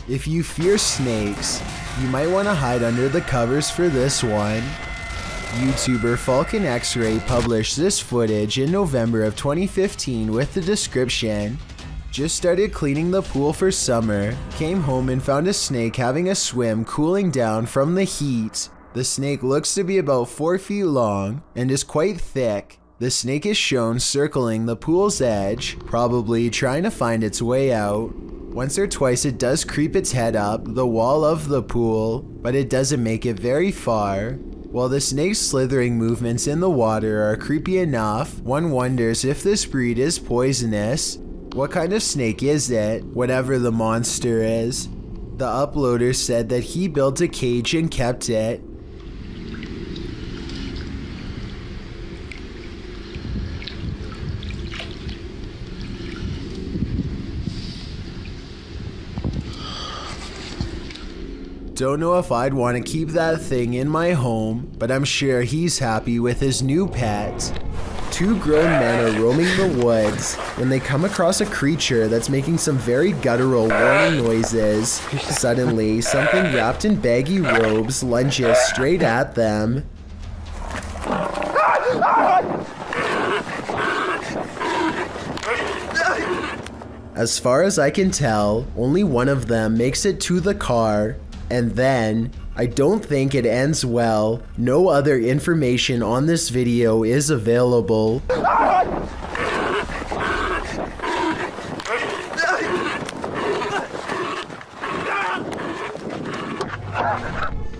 If you fear snakes, you might want to hide under the covers for this one. YouTuber Falcon X-Ray published this footage in November of 2015 with the description, "Just started cleaning the pool for summer, came home and found a snake having a swim cooling down from the heat. The snake looks to be about 4 feet long and is quite thick. The snake is shown circling the pool's edge, probably trying to find its way out. Once or twice it does creep its head up the wall of the pool, but it doesn't make it very far. While the snake's slithering movements in the water are creepy enough, one wonders if this breed is poisonous. What kind of snake is it, whatever the monster is?" The uploader said that he built a cage and kept it. Don't know if I'd want to keep that thing in my home, but I'm sure he's happy with his new pet. 2 grown men are roaming the woods when they come across a creature that's making some very guttural warning noises. Suddenly, something wrapped in baggy robes lunges straight at them. As far as I can tell, only one of them makes it to the car. And then, I don't think it ends well. No other information on this video is available.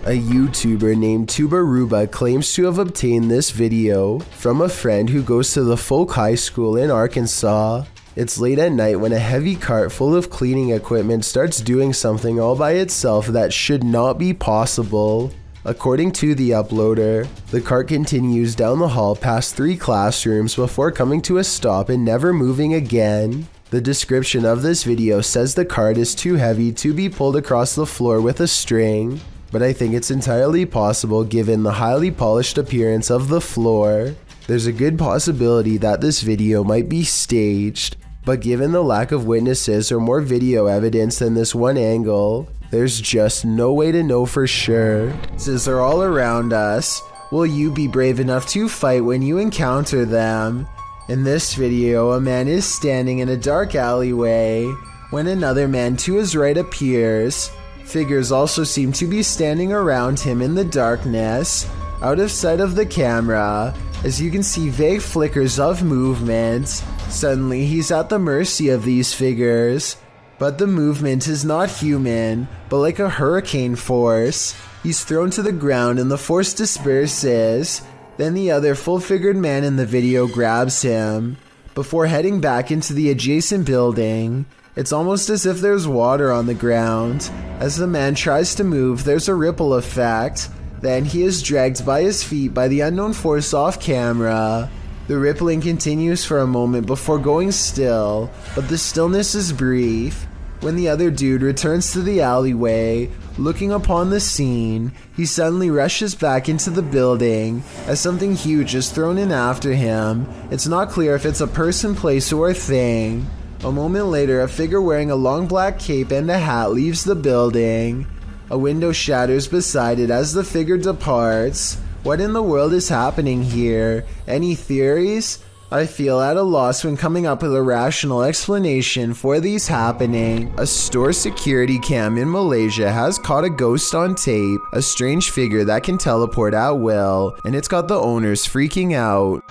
A YouTuber named Tubaruba claims to have obtained this video from a friend who goes to the Folk High School in Arkansas. It's late at night when a heavy cart full of cleaning equipment starts doing something all by itself that should not be possible. According to the uploader, the cart continues down the hall past 3 classrooms before coming to a stop and never moving again. The description of this video says the cart is too heavy to be pulled across the floor with a string, but I think it's entirely possible given the highly polished appearance of the floor. There's a good possibility that this video might be staged. But given the lack of witnesses or more video evidence than this one angle, there's just no way to know for sure. Since they're all around us, will you be brave enough to fight when you encounter them? In this video, a man is standing in a dark alleyway when another man to his right appears. Figures also seem to be standing around him in the darkness, out of sight of the camera, as you can see vague flickers of movement. Suddenly, he's at the mercy of these figures, but the movement is not human, but like a hurricane force. He's thrown to the ground and the force disperses. Then the other full-figured man in the video grabs him, before heading back into the adjacent building. It's almost as if there's water on the ground. As the man tries to move, there's a ripple effect. Then he is dragged by his feet by the unknown force off camera. The rippling continues for a moment before going still, but the stillness is brief. When the other dude returns to the alleyway, looking upon the scene, he suddenly rushes back into the building as something huge is thrown in after him. It's not clear if it's a person, place, or thing. A moment later, a figure wearing a long black cape and a hat leaves the building. A window shatters beside it as the figure departs. What in the world is happening here? Any theories? I feel at a loss when coming up with a rational explanation for these happening. A store security cam in Malaysia has caught a ghost on tape, a strange figure that can teleport at will, and it's got the owners freaking out.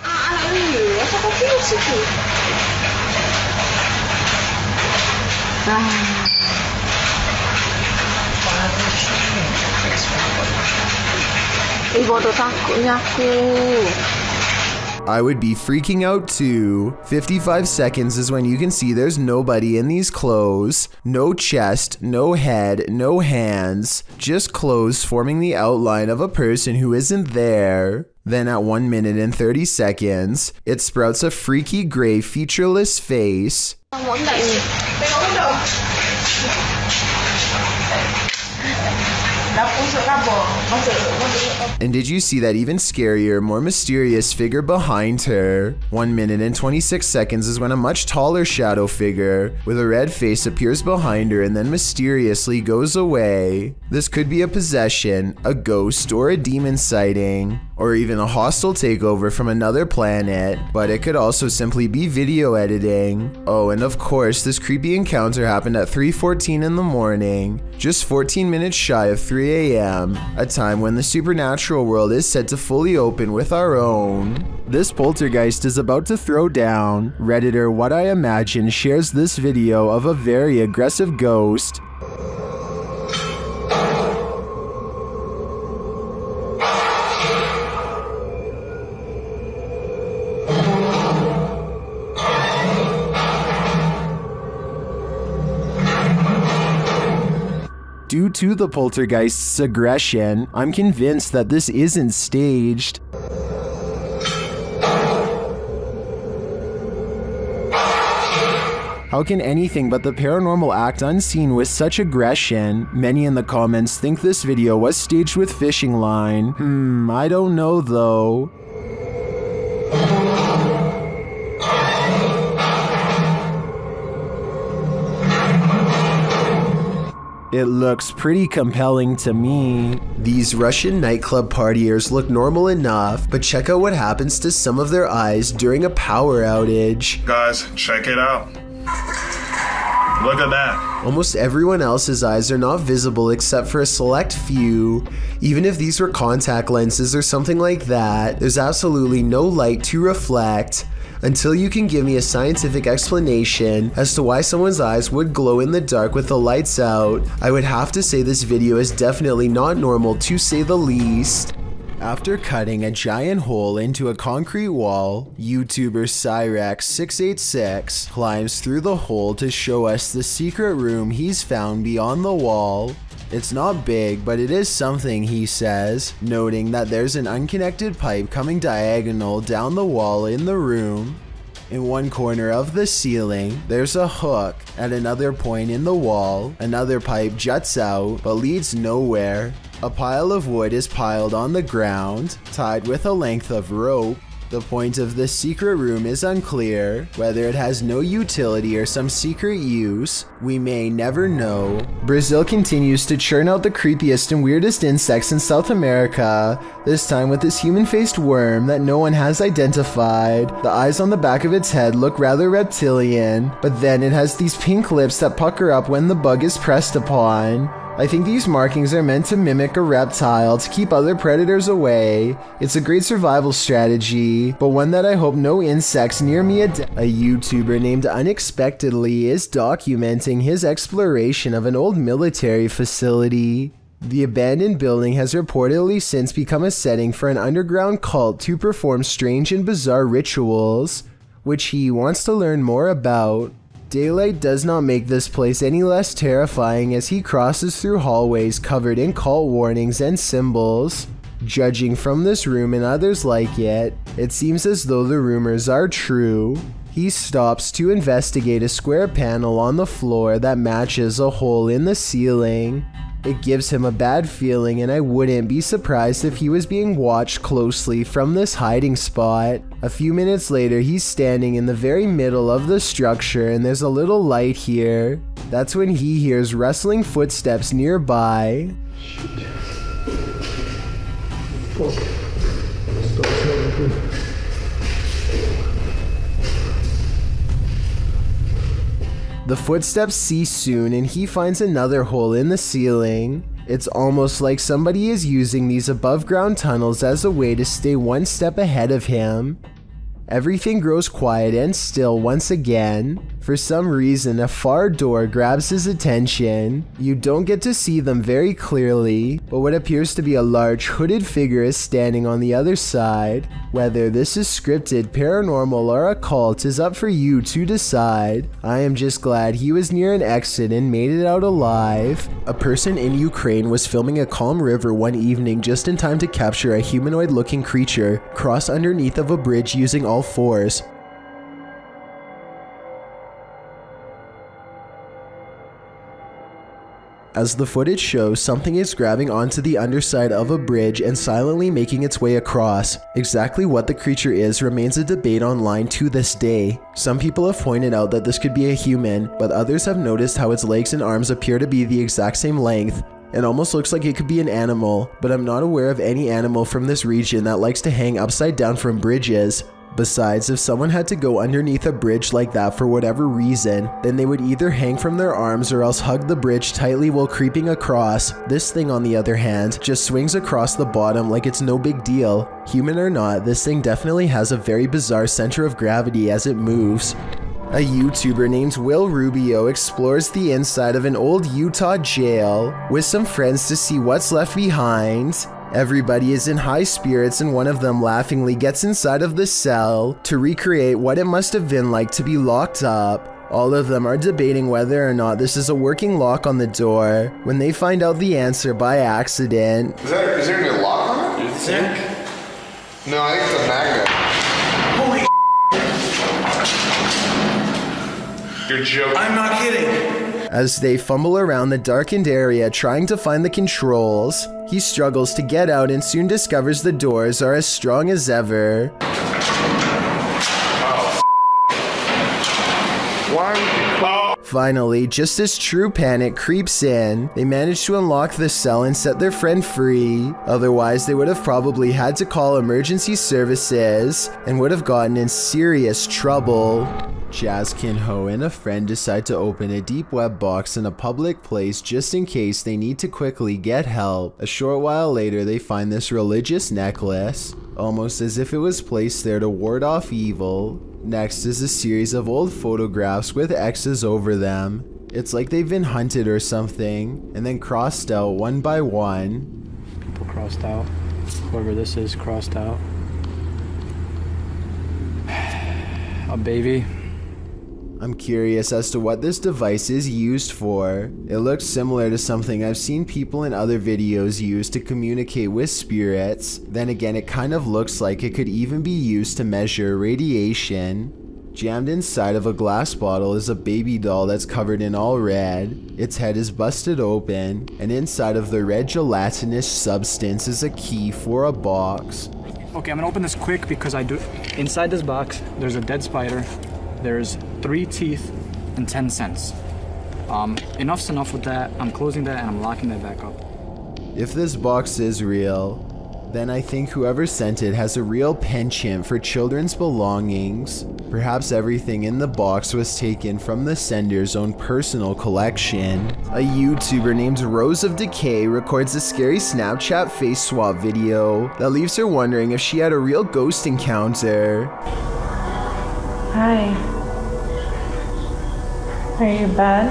I would be freaking out too. 55 seconds is when you can see there's nobody in these clothes. No chest, no head, no hands. Just clothes forming the outline of a person who isn't there. Then at 1 minute and 30 seconds, it sprouts a freaky gray featureless face. And did you see that even scarier, more mysterious figure behind her? 1 minute and 26 seconds is when a much taller shadow figure with a red face appears behind her and then mysteriously goes away. This could be a possession, a ghost, or a demon sighting, or even a hostile takeover from another planet, but it could also simply be video editing. Oh, and of course, this creepy encounter happened at 3:14 in the morning, just 14 minutes shy of 3 a.m., a time when the supernatural world is said to fully open with our own. This poltergeist is about to throw down. Redditor What I Imagine shares this video of a very aggressive ghost. Due to the poltergeist's aggression, I'm convinced that this isn't staged. How can anything but the paranormal act unseen with such aggression? Many in the comments think this video was staged with fishing line. I don't know though. It looks pretty compelling to me. These Russian nightclub partiers look normal enough, but check out what happens to some of their eyes during a power outage. Guys, check it out. Look at that. Almost everyone else's eyes are not visible except for a select few. Even if these were contact lenses or something like that, there's absolutely no light to reflect. Until you can give me a scientific explanation as to why someone's eyes would glow in the dark with the lights out, I would have to say this video is definitely not normal to say the least. After cutting a giant hole into a concrete wall, YouTuber Cyrex686 climbs through the hole to show us the secret room he's found beyond the wall. It's not big, but it is something, he says, noting that there's an unconnected pipe coming diagonal down the wall in the room. In one corner of the ceiling, there's a hook. At another point in the wall, another pipe juts out, but leads nowhere. A pile of wood is piled on the ground, tied with a length of rope. The point of this secret room is unclear. Whether it has no utility or some secret use, we may never know. Brazil continues to churn out the creepiest and weirdest insects in South America, this time with this human-faced worm that no one has identified. The eyes on the back of its head look rather reptilian, but then it has these pink lips that pucker up when the bug is pressed upon. I think these markings are meant to mimic a reptile to keep other predators away. It's a great survival strategy, but one that I hope no insects near me. A YouTuber named Unexpectedly is documenting his exploration of an old military facility. The abandoned building has reportedly since become a setting for an underground cult to perform strange and bizarre rituals, which he wants to learn more about. Daylight does not make this place any less terrifying as he crosses through hallways covered in cult warnings and symbols. Judging from this room and others like it, it seems as though the rumors are true. He stops to investigate a square panel on the floor that matches a hole in the ceiling. It gives him a bad feeling, and I wouldn't be surprised if he was being watched closely from this hiding spot. A few minutes later, he's standing in the very middle of the structure and there's a little light here. That's when he hears rustling footsteps nearby. Shit. The footsteps cease soon and he finds another hole in the ceiling. It's almost like somebody is using these above ground tunnels as a way to stay one step ahead of him. Everything grows quiet and still once again. For some reason, a far door grabs his attention. You don't get to see them very clearly, but what appears to be a large hooded figure is standing on the other side. Whether this is scripted, paranormal, or a cult is up for you to decide. I am just glad he was near an exit and made it out alive. A person in Ukraine was filming a calm river one evening just in time to capture a humanoid-looking creature cross underneath of a bridge using all fours. As the footage shows, something is grabbing onto the underside of a bridge and silently making its way across. Exactly what the creature is remains a debate online to this day. Some people have pointed out that this could be a human, but others have noticed how its legs and arms appear to be the exact same length. It almost looks like it could be an animal, but I'm not aware of any animal from this region that likes to hang upside down from bridges. Besides, if someone had to go underneath a bridge like that for whatever reason, then they would either hang from their arms or else hug the bridge tightly while creeping across. This thing, on the other hand, just swings across the bottom like it's no big deal. Human or not, this thing definitely has a very bizarre center of gravity as it moves. A YouTuber named Will Rubio explores the inside of an old Utah jail with some friends to see what's left behind. Everybody is in high spirits and one of them laughingly gets inside of the cell to recreate what it must have been like to be locked up. All of them are debating whether or not this is a working lock on the door when they find out the answer by accident. Is there a lock on it? You think? No, I think it's a magnet. Holy You're joking. I'm not kidding. As they fumble around the darkened area trying to find the controls, he struggles to get out and soon discovers the doors are as strong as ever. Finally, just as true panic creeps in, they manage to unlock the cell and set their friend free. Otherwise, they would have probably had to call emergency services and would have gotten in serious trouble. Jazz Kinho and a friend decide to open a deep web box in a public place just in case they need to quickly get help. A short while later, they find this religious necklace, almost as if it was placed there to ward off evil. Next is a series of old photographs with X's over them. It's like they've been hunted or something, and then crossed out one by one. People crossed out. Whoever this is crossed out. A baby. I'm curious as to what this device is used for. It looks similar to something I've seen people in other videos use to communicate with spirits. Then again, it kind of looks like it could even be used to measure radiation. Jammed inside of a glass bottle is a baby doll that's covered in all red. Its head is busted open, and inside of the red gelatinous substance is a key for a box. Okay, I'm gonna open this quick because inside this box, there's a dead spider. There's 3 teeth and 10 cents. Enough's enough with that. I'm closing that and I'm locking that back up. If this box is real, then I think whoever sent it has a real penchant for children's belongings. Perhaps everything in the box was taken from the sender's own personal collection. A YouTuber named Rose of Decay records a scary Snapchat face swap video that leaves her wondering if she had a real ghost encounter. Hi. Are you bad?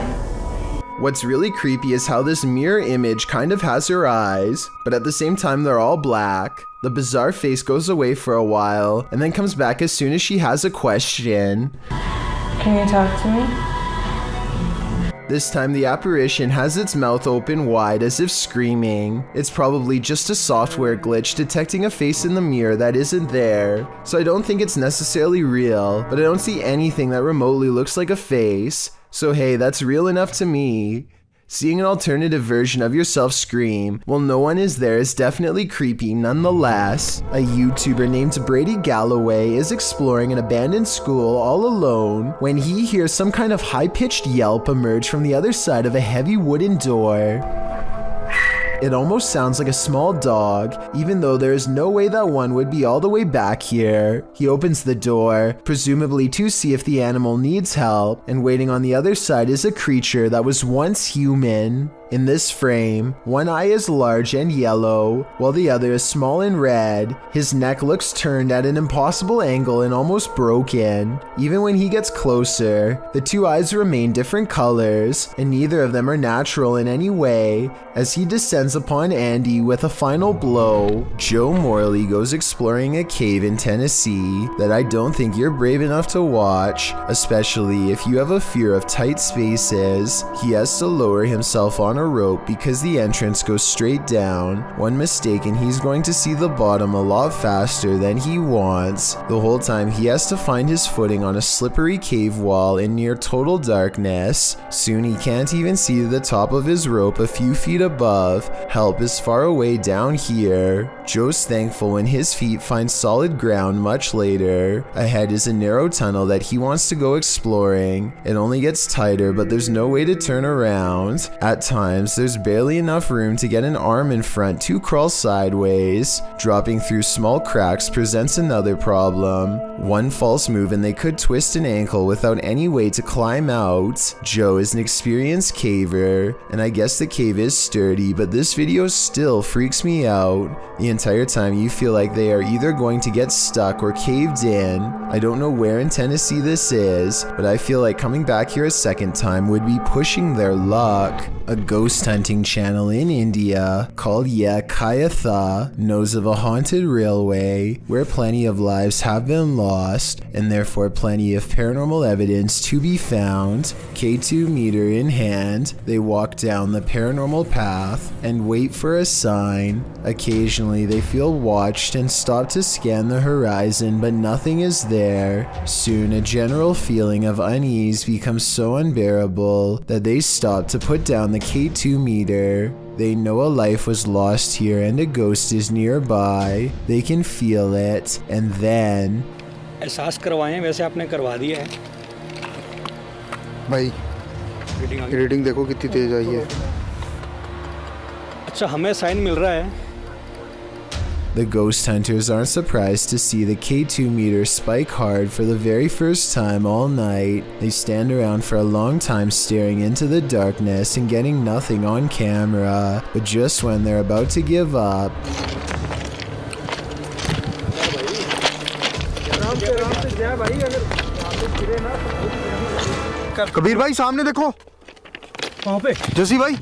What's really creepy is how this mirror image kind of has her eyes, but at the same time they're all black. The bizarre face goes away for a while, and then comes back as soon as she has a question. Can you talk to me? This time the apparition has its mouth open wide as if screaming. It's probably just a software glitch detecting a face in the mirror that isn't there, so I don't think it's necessarily real, but I don't see anything that remotely looks like a face, so hey, that's real enough to me. Seeing an alternative version of yourself scream while no one is there is definitely creepy nonetheless. A YouTuber named Brady Galloway is exploring an abandoned school all alone when he hears some kind of high-pitched yelp emerge from the other side of a heavy wooden door. It almost sounds like a small dog, even though there is no way that one would be all the way back here. He opens the door, presumably to see if the animal needs help, and waiting on the other side is a creature that was once human. In this frame, one eye is large and yellow, while the other is small and red. His neck looks turned at an impossible angle and almost broken. Even when he gets closer, the two eyes remain different colors, and neither of them are natural in any way, as he descends upon Andy with a final blow. Joe Morley goes exploring a cave in Tennessee that I don't think you're brave enough to watch, especially if you have a fear of tight spaces. He has to lower himself on a a rope because the entrance goes straight down. One mistake and he's going to see the bottom a lot faster than he wants. The whole time he has to find his footing on a slippery cave wall in near total darkness. Soon he can't even see the top of his rope a few feet above. Help is far away down here. Joe's thankful when his feet find solid ground much later. Ahead is a narrow tunnel that he wants to go exploring. It only gets tighter, but there's no way to turn around. At times, there's barely enough room to get an arm in front to crawl sideways. Dropping through small cracks presents another problem. One false move and they could twist an ankle without any way to climb out. Joe is an experienced caver, and I guess the cave is sturdy, but this video still freaks me out. The entire time you feel like they are either going to get stuck or caved in. I don't know where in Tennessee this is, but I feel like coming back here a second time would be pushing their luck. A ghost hunting channel in India called Kayatha knows of a haunted railway where plenty of lives have been lost and therefore plenty of paranormal evidence to be found. K2 meter in hand, they walk down the paranormal path and wait for a sign. Occasionally they feel watched and stop to scan the horizon, but nothing is there. Soon a general feeling of unease becomes so unbearable that they stop to put down the K2 meter. They know a life was lost here and a ghost is nearby. They can feel it, and then एहसास करवाएं वैसे आपने करवा दिया है भाई reading देखो कितनी तेज आई है अच्छा हमें साइन मिल रहा है The ghost hunters aren't surprised to see the K2 meter spike hard for the very first time all night. They stand around for a long time staring into the darkness and getting nothing on camera, but just when they're about to give up, Kabir भाई सामने देखो वहाँ पे जसी भाई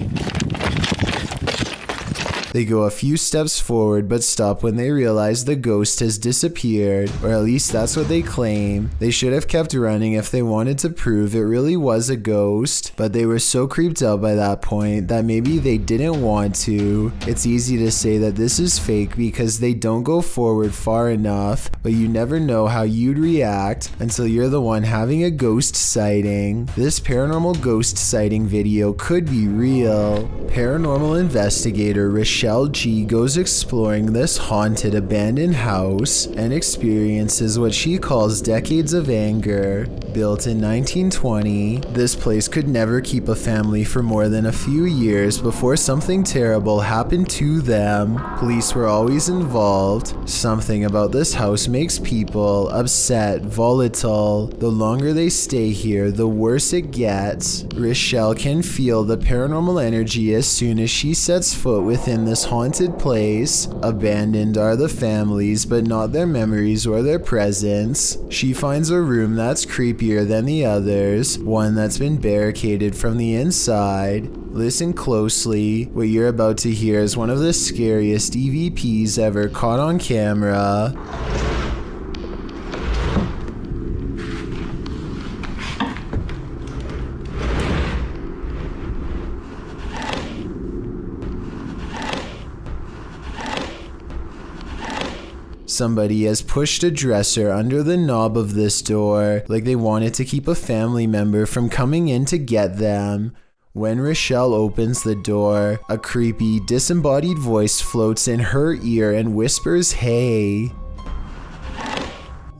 they go a few steps forward but stop when they realize the ghost has disappeared, or at least that's what they claim. They should have kept running if they wanted to prove it really was a ghost, but they were so creeped out by that point that maybe they didn't want to. It's easy to say that this is fake because they don't go forward far enough, but you never know how you'd react until you're the one having a ghost sighting. This paranormal ghost sighting video could be real. Paranormal investigator Rochelle G goes exploring this haunted abandoned house and experiences what she calls decades of anger. Built in 1920, this place could never keep a family for more than a few years before something terrible happened to them. Police were always involved. Something about this house makes people upset, volatile. The longer they stay here, the worse it gets. Rochelle can feel the paranormal energy as soon as she sets foot within this haunted place. Abandoned are the families, but not their memories or their presence. She finds a room that's creepier than the others, one that's been barricaded from the inside. Listen closely. What you're about to hear is one of the scariest EVPs ever caught on camera. Somebody has pushed a dresser under the knob of this door, like they wanted to keep a family member from coming in to get them. When Rochelle opens the door, a creepy, disembodied voice floats in her ear and whispers, "Hey."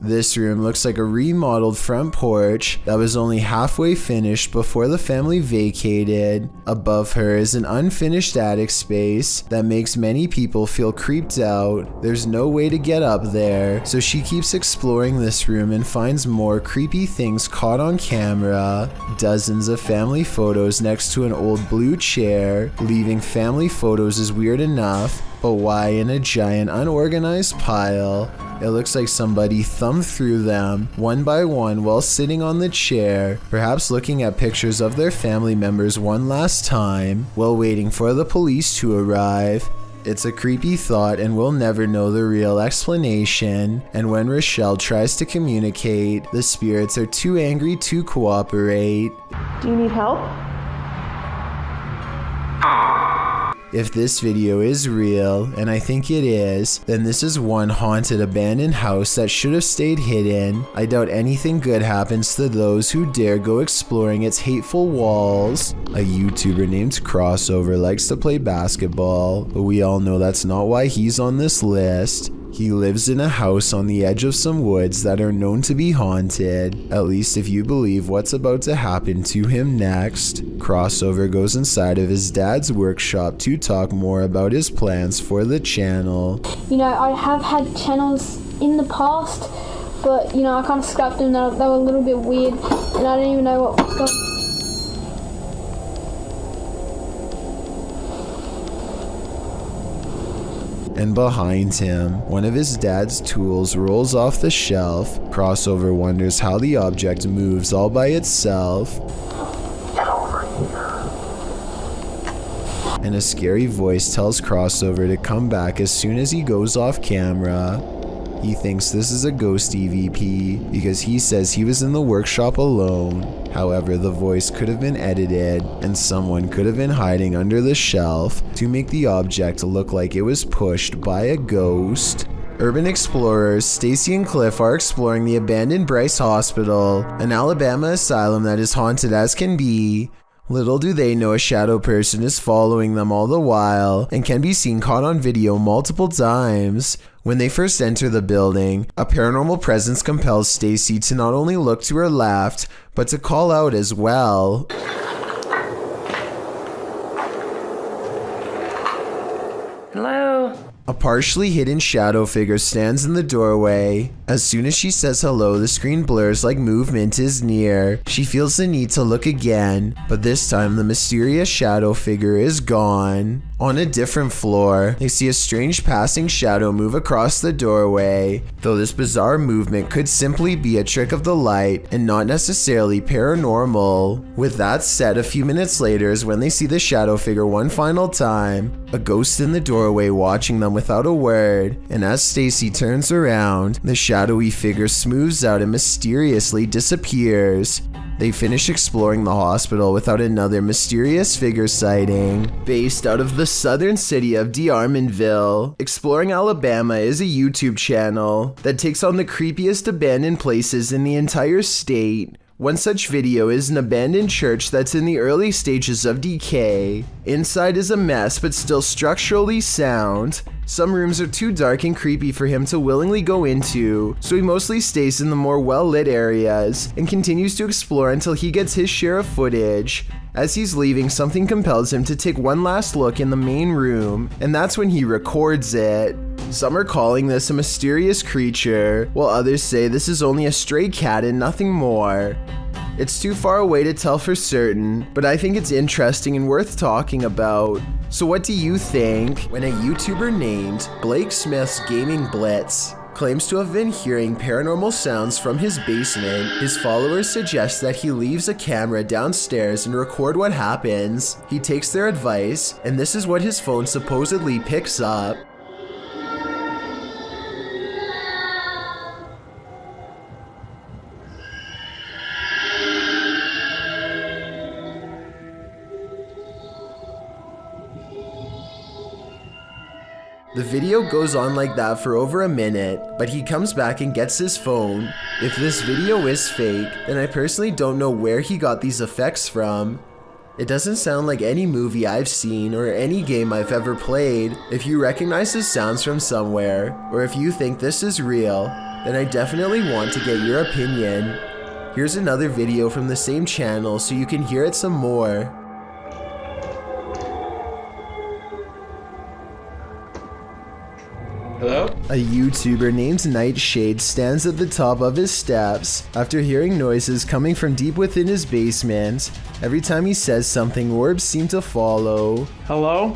This room looks like a remodeled front porch that was only halfway finished before the family vacated. Above her is an unfinished attic space that makes many people feel creeped out. There's no way to get up there, so she keeps exploring this room and finds more creepy things caught on camera. Dozens of family photos next to an old blue chair. Leaving family photos is weird enough, but why in a giant unorganized pile? It looks like somebody thumbed through them one by one while sitting on the chair, perhaps looking at pictures of their family members one last time while waiting for the police to arrive. It's a creepy thought and we'll never know the real explanation, and when Rochelle tries to communicate, the spirits are too angry to cooperate. Do you need help? If this video is real, and I think it is, then this is one haunted abandoned house that should have stayed hidden. I doubt anything good happens to those who dare go exploring its hateful walls. A YouTuber named Crossover likes to play basketball, but we all know that's not why he's on this list. He lives in a house on the edge of some woods that are known to be haunted, at least if you believe what's about to happen to him next. Crossover goes inside of his dad's workshop to talk more about his plans for the channel. You know, I have had channels in the past, but you know, I kind of scrapped them. They were a little bit weird, and I didn't even know what was going on. And behind him, one of his dad's tools rolls off the shelf. Crossover wonders how the object moves all by itself. Get over here. And a scary voice tells Crossover to come back as soon as he goes off camera. He thinks this is a ghost EVP because he says he was in the workshop alone. However, the voice could have been edited and someone could have been hiding under the shelf to make the object look like it was pushed by a ghost. Urban explorers Stacy and Cliff are exploring the abandoned Bryce Hospital, an Alabama asylum that is haunted as can be. Little do they know a shadow person is following them all the while and can be seen caught on video multiple times. When they first enter the building, a paranormal presence compels Stacy to not only look to her left, but to call out as well. Hello? A partially hidden shadow figure stands in the doorway. As soon as she says hello, the screen blurs like movement is near. She feels the need to look again, but this time the mysterious shadow figure is gone. On a different floor, they see a strange passing shadow move across the doorway, though this bizarre movement could simply be a trick of the light and not necessarily paranormal. With that said, a few minutes later is when they see the shadow figure one final time, a ghost in the doorway watching them without a word, and as Stacy turns around, the shadowy figure smooths out and mysteriously disappears. They finish exploring the hospital without another mysterious figure sighting. Based out of the southern city of D'Armanville, Exploring Alabama is a YouTube channel that takes on the creepiest abandoned places in the entire state. One such video is an abandoned church that's in the early stages of decay. Inside is a mess but still structurally sound. Some rooms are too dark and creepy for him to willingly go into, so he mostly stays in the more well-lit areas and continues to explore until he gets his share of footage. As he's leaving, something compels him to take one last look in the main room, and that's when he records it. Some are calling this a mysterious creature, while others say this is only a stray cat and nothing more. It's too far away to tell for certain, but I think it's interesting and worth talking about. So what do you think? When a YouTuber named Blake Smith's Gaming Blitz claims to have been hearing paranormal sounds from his basement, his followers suggest that he leaves a camera downstairs and record what happens. He takes their advice, and this is what his phone supposedly picks up. The video goes on like that for over a minute, but he comes back and gets his phone. If this video is fake, then I personally don't know where he got these effects from. It doesn't sound like any movie I've seen or any game I've ever played. If you recognize the sounds from somewhere, or if you think this is real, then I definitely want to get your opinion. Here's another video from the same channel so you can hear it some more. Hello? A YouTuber named Nightshade stands at the top of his steps after hearing noises coming from deep within his basement. Every time he says something, orbs seem to follow. Hello?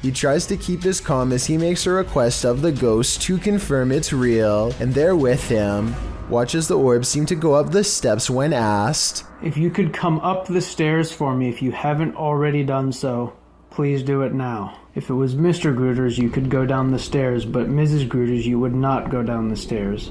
He tries to keep his calm as he makes a request of the ghost to confirm it's real, and they're with him. Watch as the orbs seem to go up the steps when asked. If you could come up the stairs for me if you haven't already done so. Please do it now. If it was Mr. Grooters, you could go down the stairs, but Mrs. Grooters, you would not go down the stairs.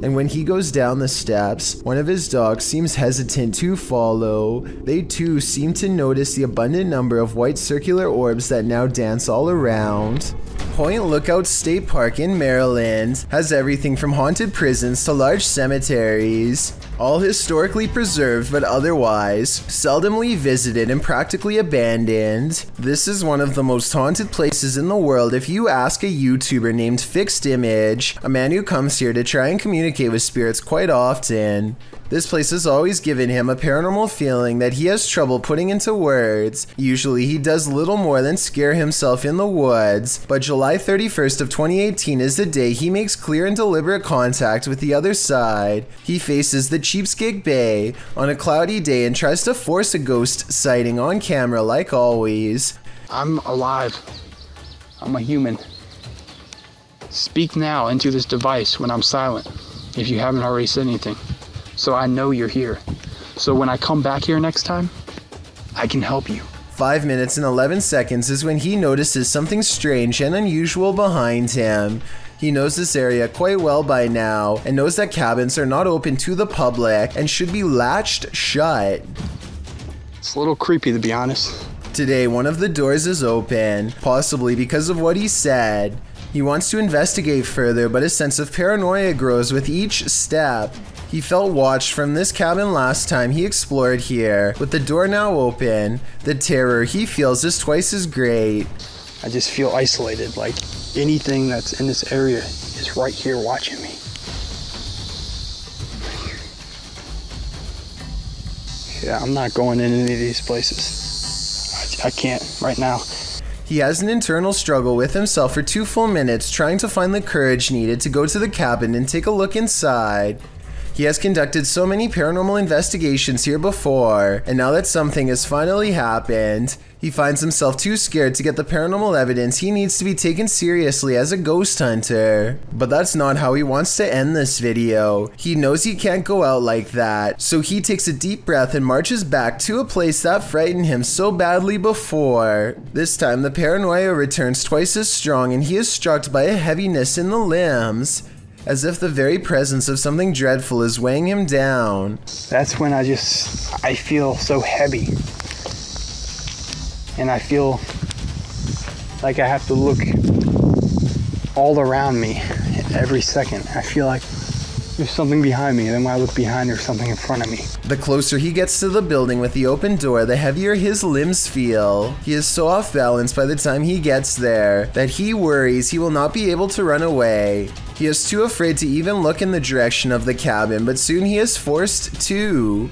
and when he goes down the steps, one of his dogs seems hesitant to follow. They too seem to notice the abundant number of white circular orbs that now dance all around. Point Lookout State Park in Maryland has everything from haunted prisons to large cemeteries, all historically preserved but otherwise seldomly visited and practically abandoned. This is one of the most haunted places in the world if you ask a YouTuber named Fixed Image, a man who comes here to try and communicate with spirits quite often. This place has always given him a paranormal feeling that he has trouble putting into words. Usually he does little more than scare himself in the woods, but July 31st of 2018 is the day he makes clear and deliberate contact with the other side. He faces the Cheapskate Bay on a cloudy day and tries to force a ghost sighting on camera like always. I'm alive. I'm a human. Speak now into this device when I'm silent, if you haven't already said anything. So I know you're here. So when I come back here next time, I can help you. 5 minutes and 11 seconds is when he notices something strange and unusual behind him. He knows this area quite well by now and knows that cabins are not open to the public and should be latched shut. It's a little creepy, to be honest. Today, one of the doors is open, possibly because of what he said. He wants to investigate further, but a sense of paranoia grows with each step. He felt watched from this cabin last time he explored here. With the door now open, the terror he feels is twice as great. I just feel isolated, like anything that's in this area is right here watching me. Yeah, I'm not going in any of these places. I can't right now. He has an internal struggle with himself for 2 full minutes trying to find the courage needed to go to the cabin and take a look inside. He has conducted so many paranormal investigations here before, and now that something has finally happened, he finds himself too scared to get the paranormal evidence he needs to be taken seriously as a ghost hunter. But that's not how he wants to end this video. He knows he can't go out like that, so he takes a deep breath and marches back to a place that frightened him so badly before. This time the paranoia returns twice as strong and he is struck by a heaviness in the limbs, as if the very presence of something dreadful is weighing him down. That's when I feel so heavy. And I feel like I have to look all around me every second. I feel like there's something behind me, and then when I look behind, there's something in front of me. The closer he gets to the building with the open door, the heavier his limbs feel. He is so off balance by the time he gets there that he worries he will not be able to run away. He is too afraid to even look in the direction of the cabin, but soon he is forced to.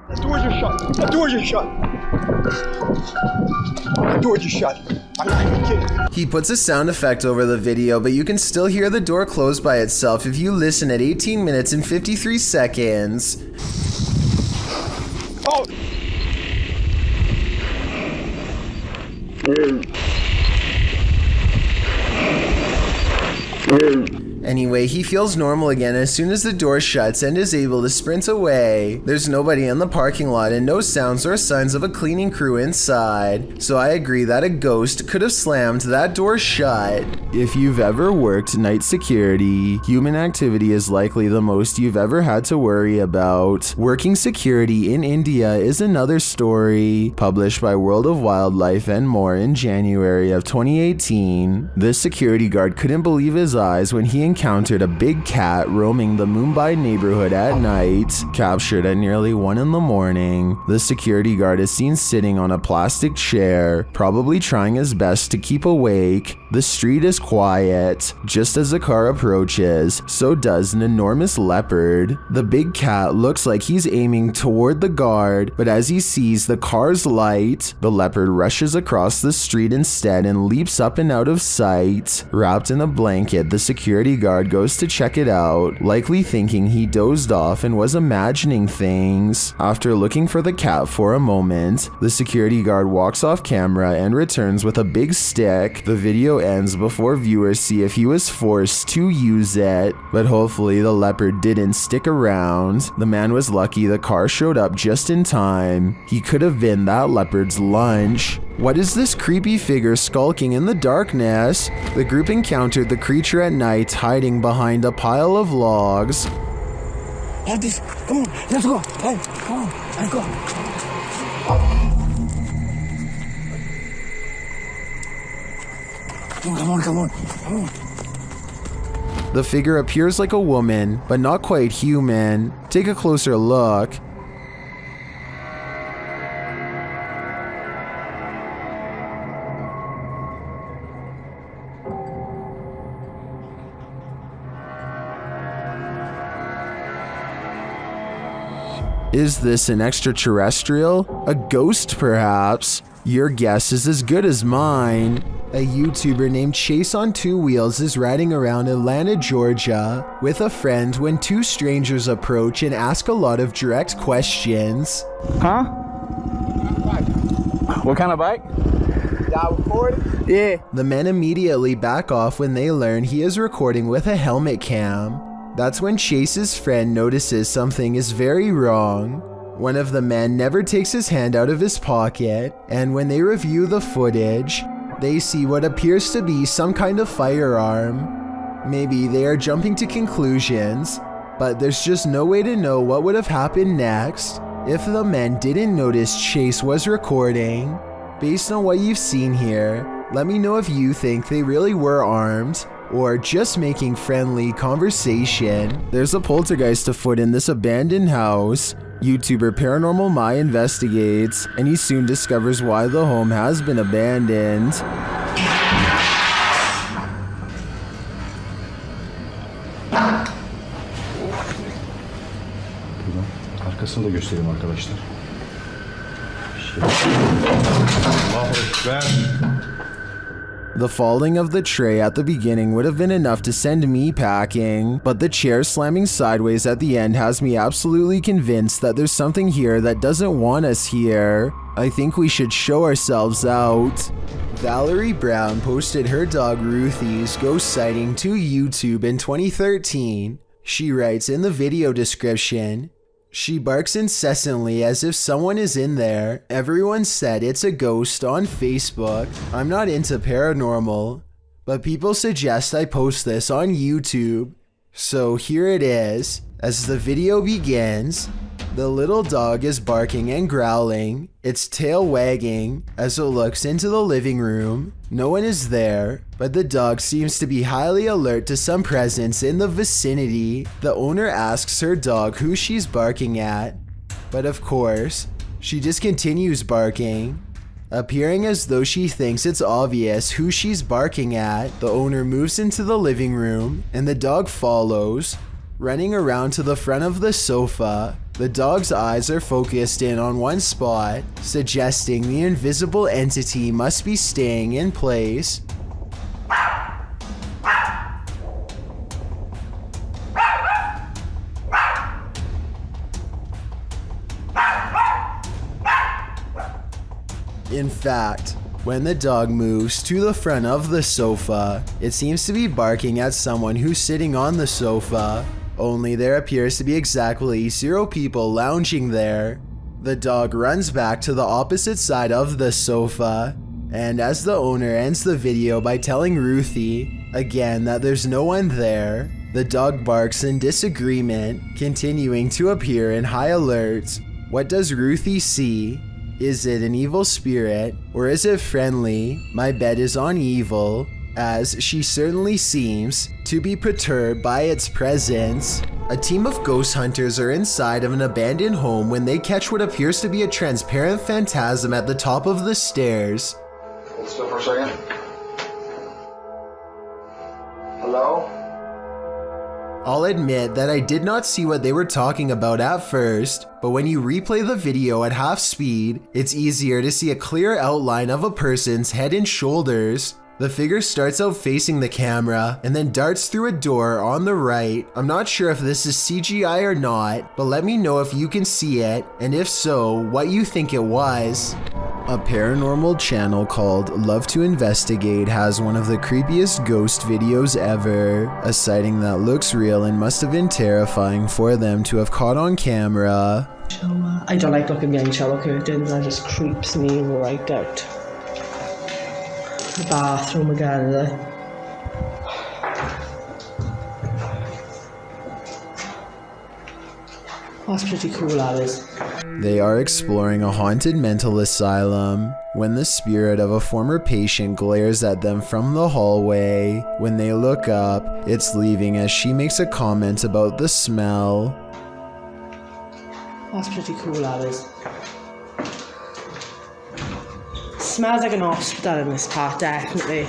The doors are shut. The doors are shut. The doors are shut. I'm not even kidding. He puts a sound effect over the video, but you can still hear the door close by itself if you listen at 18 minutes and 53 seconds. Oh! Anyway, he feels normal again as soon as the door shuts and is able to sprint away. There's nobody in the parking lot and no sounds or signs of a cleaning crew inside, so I agree that a ghost could have slammed that door shut. If you've ever worked night security, human activity is likely the most you've ever had to worry about. Working security in India is another story, published by World of Wildlife and more in January of 2018. This security guard couldn't believe his eyes when he encountered a big cat roaming the Mumbai neighborhood at night. Captured at nearly 1 in the morning, the security guard is seen sitting on a plastic chair, probably trying his best to keep awake. The street is quiet. Just as a car approaches, so does an enormous leopard. The big cat looks like he's aiming toward the guard, but as he sees the car's light, the leopard rushes across the street instead and leaps up and out of sight. Wrapped in a blanket, the security guard guard goes to check it out, likely thinking he dozed off and was imagining things. After looking for the cat for a moment, the security guard walks off camera and returns with a big stick. The video ends before viewers see if he was forced to use it, but hopefully the leopard didn't stick around. The man was lucky the car showed up just in time. He could have been that leopard's lunch. What is this creepy figure skulking in the darkness? The group encountered the creature at night hiding behind a pile of logs. Have this. Come on, let's go. Hey, come on, let's go. Come on. The figure appears like a woman, but not quite human. Take a closer look. Is this an extraterrestrial? A ghost, perhaps? Your guess is as good as mine. A YouTuber named Chase on Two Wheels is riding around Atlanta, Georgia with a friend when two strangers approach and ask a lot of direct questions. Huh? What kind of bike? Y'all recording? Yeah. The men immediately back off when they learn he is recording with a helmet cam. That's when Chase's friend notices something is very wrong. One of the men never takes his hand out of his pocket, and when they review the footage, they see what appears to be some kind of firearm. Maybe they are jumping to conclusions, but there's just no way to know what would have happened next if the men didn't notice Chase was recording. Based on what you've seen here, let me know if you think they really were armed or just making friendly conversation. There's a poltergeist afoot in this abandoned house. YouTuber Paranormal My investigates, and he soon discovers why the home has been abandoned. Arkasını da göstereyim arkadaşlar. Allahu Ekber. The falling of the tray at the beginning would have been enough to send me packing, but the chair slamming sideways at the end has me absolutely convinced that there's something here that doesn't want us here. I think we should show ourselves out. Valerie Brown posted her dog Ruthie's ghost sighting to YouTube in 2013. She writes in the video description, "She barks incessantly as if someone is in there. Everyone said it's a ghost on Facebook. I'm not into paranormal, but people suggest I post this on YouTube. So here it is." As the video begins, the little dog is barking and growling, its tail wagging as it looks into the living room. No one is there, but the dog seems to be highly alert to some presence in the vicinity. The owner asks her dog who she's barking at, but of course, she just continues barking, appearing as though she thinks it's obvious who she's barking at. The owner moves into the living room, and the dog follows, running around to the front of the sofa. The dog's eyes are focused in on one spot, suggesting the invisible entity must be staying in place. In fact, when the dog moves to the front of the sofa, it seems to be barking at someone who's sitting on the sofa. Only there appears to be exactly 0 people lounging there. The dog runs back to the opposite side of the sofa, and as the owner ends the video by telling Ruthie, again, that there's no one there, the dog barks in disagreement, continuing to appear in high alert. What does Ruthie see? Is it an evil spirit, or is it friendly? My bet is on evil, as she certainly seems to be perturbed by its presence. A team of ghost hunters are inside of an abandoned home when they catch what appears to be a transparent phantasm at the top of the stairs. Hold still for a second. Hello? I'll admit that I did not see what they were talking about at first, but when you replay the video at half speed, it's easier to see a clear outline of a person's head and shoulders. The figure starts out facing the camera and then darts through a door on the right. I'm not sure if this is CGI or not, but let me know if you can see it, and if so, what you think it was. A paranormal channel called Love to Investigate has one of the creepiest ghost videos ever, a sighting that looks real and must have been terrifying for them to have caught on camera. I don't like looking behind shower curtains, that just creeps me right out. The bathroom again, That's pretty cool, that is. They are exploring a haunted mental asylum when the spirit of a former patient glares at them from the hallway. When they look up, it's leaving as she makes a comment about the smell. That's pretty cool, that is. Smells like an hospital in this part, definitely.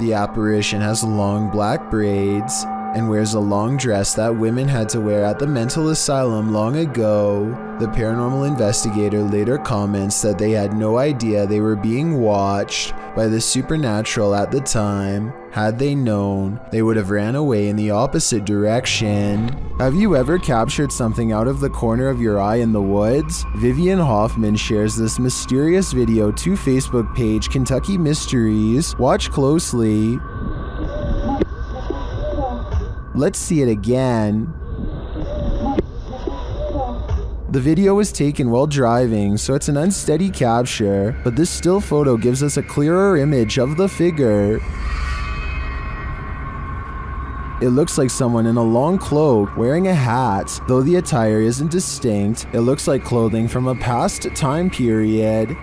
The apparition has long black braids and wears a long dress that women had to wear at the mental asylum long ago. The paranormal investigator later comments that they had no idea they were being watched by the supernatural at the time. Had they known, they would have ran away in the opposite direction. Have you ever captured something out of the corner of your eye in the woods? Vivian Hoffman shares this mysterious video to Facebook page Kentucky Mysteries. Watch closely. Let's see it again. The video was taken while driving, so it's an unsteady capture, but this still photo gives us a clearer image of the figure. It looks like someone in a long cloak wearing a hat. Though the attire isn't distinct, it looks like clothing from a past time period.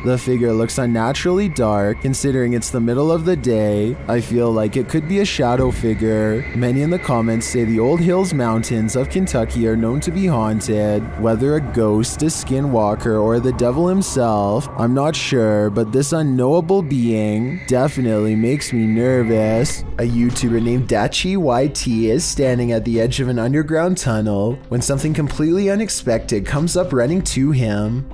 The figure looks unnaturally dark, considering it's the middle of the day. I feel like it could be a shadow figure. Many in the comments say the Old Hills Mountains of Kentucky are known to be haunted. Whether a ghost, a skinwalker, or the devil himself, I'm not sure, but this unknowable being definitely makes me nervous. A YouTuber named Dachi YT is standing at the edge of an underground tunnel when something completely unexpected comes up running to him.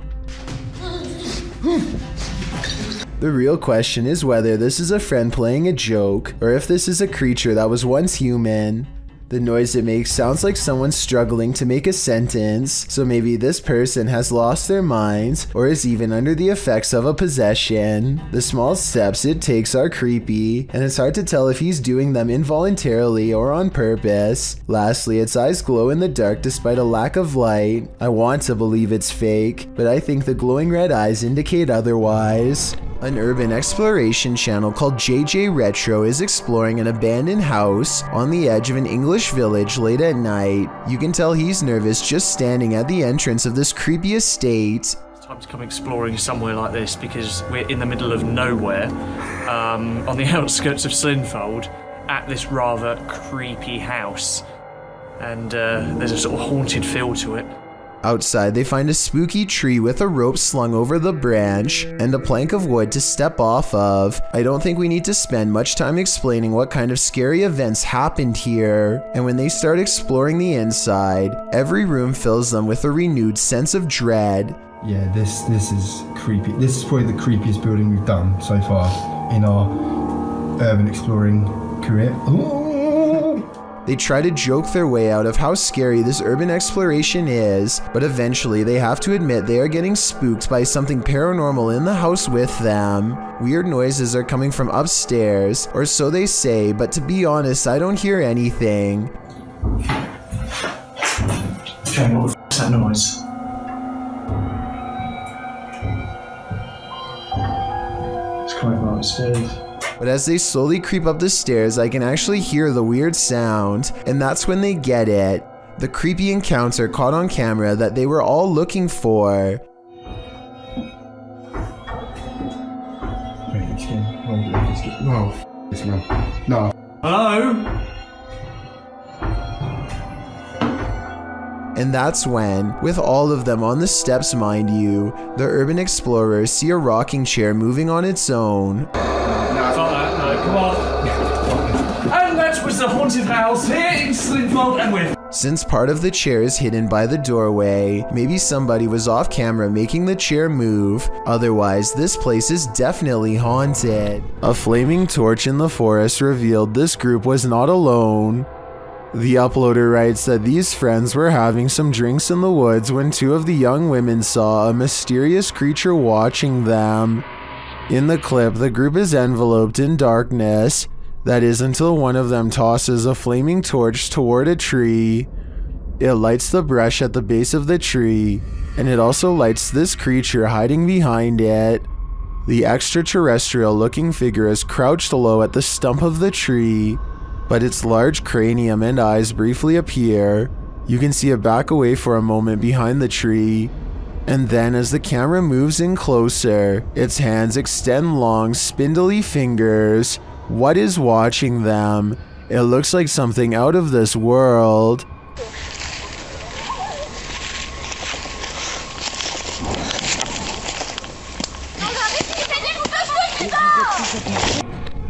The real question is whether this is a friend playing a joke, or if this is a creature that was once human. The noise it makes sounds like someone struggling to make a sentence, so maybe this person has lost their minds, or is even under the effects of a possession. The small steps it takes are creepy, and it's hard to tell if he's doing them involuntarily or on purpose. Lastly, its eyes glow in the dark despite a lack of light. I want to believe it's fake, but I think the glowing red eyes indicate otherwise. An urban exploration channel called JJ Retro is exploring an abandoned house on the edge of an English village late at night. You can tell he's nervous just standing at the entrance of this creepy estate. It's time to come exploring somewhere like this because we're in the middle of nowhere, on the outskirts of Slinfold, at this rather creepy house. And there's a sort of haunted feel to it. Outside, they find a spooky tree with a rope slung over the branch and a plank of wood to step off of. I don't think we need to spend much time explaining what kind of scary events happened here. And when they start exploring the inside, every room fills them with a renewed sense of dread. Yeah, this is creepy. This is probably the creepiest building we've done so far in our urban exploring career. Ooh. They try to joke their way out of how scary this urban exploration is, but eventually they have to admit they are getting spooked by something paranormal in the house with them. Weird noises are coming from upstairs, or so they say, but to be honest, I don't hear anything. Okay, what the f***'s that noise? It's coming from upstairs. But as they slowly creep up the stairs, I can actually hear the weird sound, and that's when they get it. The creepy encounter caught on camera that they were all looking for. No. Hello? And that's when, with all of them on the steps mind you, the urban explorers see a rocking chair moving on its own. Come on. And that was the haunted house here in Slinfold, and we're Since part of the chair is hidden by the doorway, maybe somebody was off camera making the chair move. Otherwise, this place is definitely haunted. A flaming torch in the forest revealed this group was not alone. The uploader writes that these friends were having some drinks in the woods when two of the young women saw a mysterious creature watching them. In the clip, the group is enveloped in darkness. That is until one of them tosses a flaming torch toward a tree. It lights the brush at the base of the tree, and it also lights this creature hiding behind it. The extraterrestrial-looking figure is crouched low at the stump of the tree, but its large cranium and eyes briefly appear. You can see it back away for a moment behind the tree, and then as the camera moves in closer, its hands extend long, spindly fingers. What is watching them? It looks like something out of this world.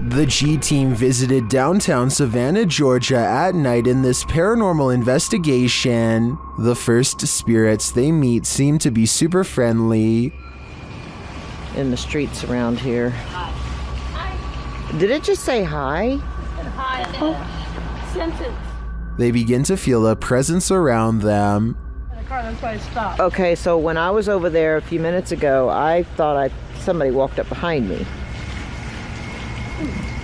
The G team visited downtown Savannah, Georgia at night in this paranormal investigation. The first spirits they meet seem to be super friendly. In the streets around here. Did it just say hi? Hi. Sentence. They begin to feel a presence around them. In the car, that's why I stopped. Okay, so when I was over there a few minutes ago, I thought somebody walked up behind me.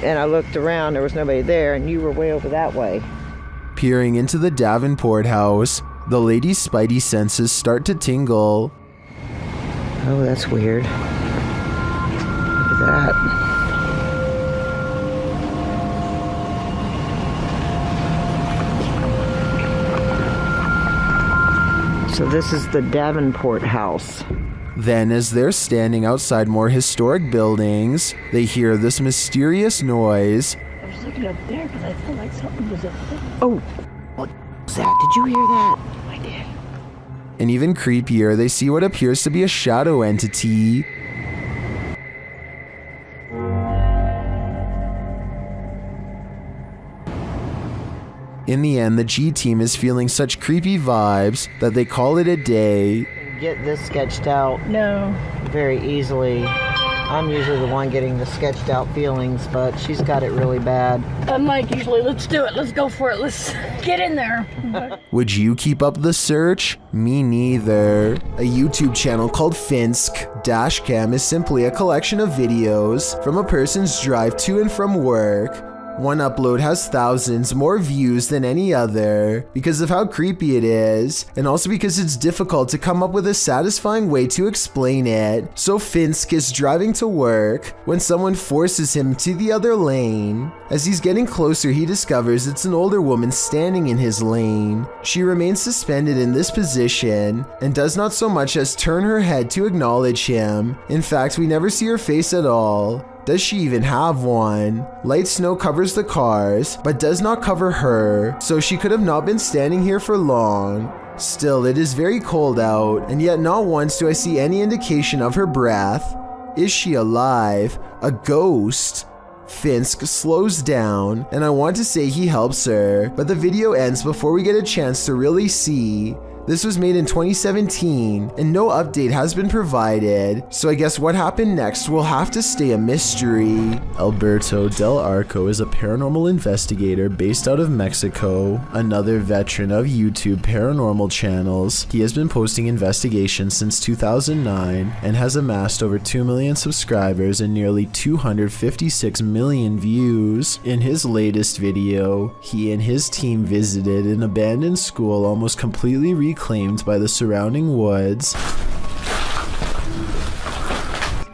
And I looked around, there was nobody there, and you were way over that way. Peering into the Davenport house, the lady's spidey senses start to tingle. Oh, that's weird. Look at that. So this is the Davenport house. Then, as they're standing outside more historic buildings, they hear this mysterious noise. I was looking up there because I felt like something was up there. Oh, what was that? Did you hear that? I did. And even creepier, they see what appears to be a shadow entity. In the end, the G team is feeling such creepy vibes that they call it a day. Get this sketched out. No. Very easily. I'm usually the one getting the sketched out feelings, but she's got it really bad. I'm like, usually, let's do it. Let's go for it. Let's get in there. Would you keep up the search? Me neither. A YouTube channel called Finsk Dashcam is simply a collection of videos from a person's drive to and from work. One upload has thousands more views than any other because of how creepy it is, and also because it's difficult to come up with a satisfying way to explain it. So Finsk is driving to work when someone forces him to the other lane. As he's getting closer, he discovers it's an older woman standing in his lane. She remains suspended in this position and does not so much as turn her head to acknowledge him. In fact, we never see her face at all. Does she even have one? Light snow covers the cars, but does not cover her, so she could have not been standing here for long. Still, it is very cold out, and yet not once do I see any indication of her breath. Is she alive? A ghost? Finsk slows down, and I want to say he helps her, but the video ends before we get a chance to really see. This was made in 2017, and no update has been provided, so I guess what happened next will have to stay a mystery. Alberto Del Arco is a paranormal investigator based out of Mexico, another veteran of YouTube paranormal channels. He has been posting investigations since 2009 and has amassed over 2 million subscribers and nearly 256 million views. In his latest video, he and his team visited an abandoned school almost completely reclaimed by the surrounding woods.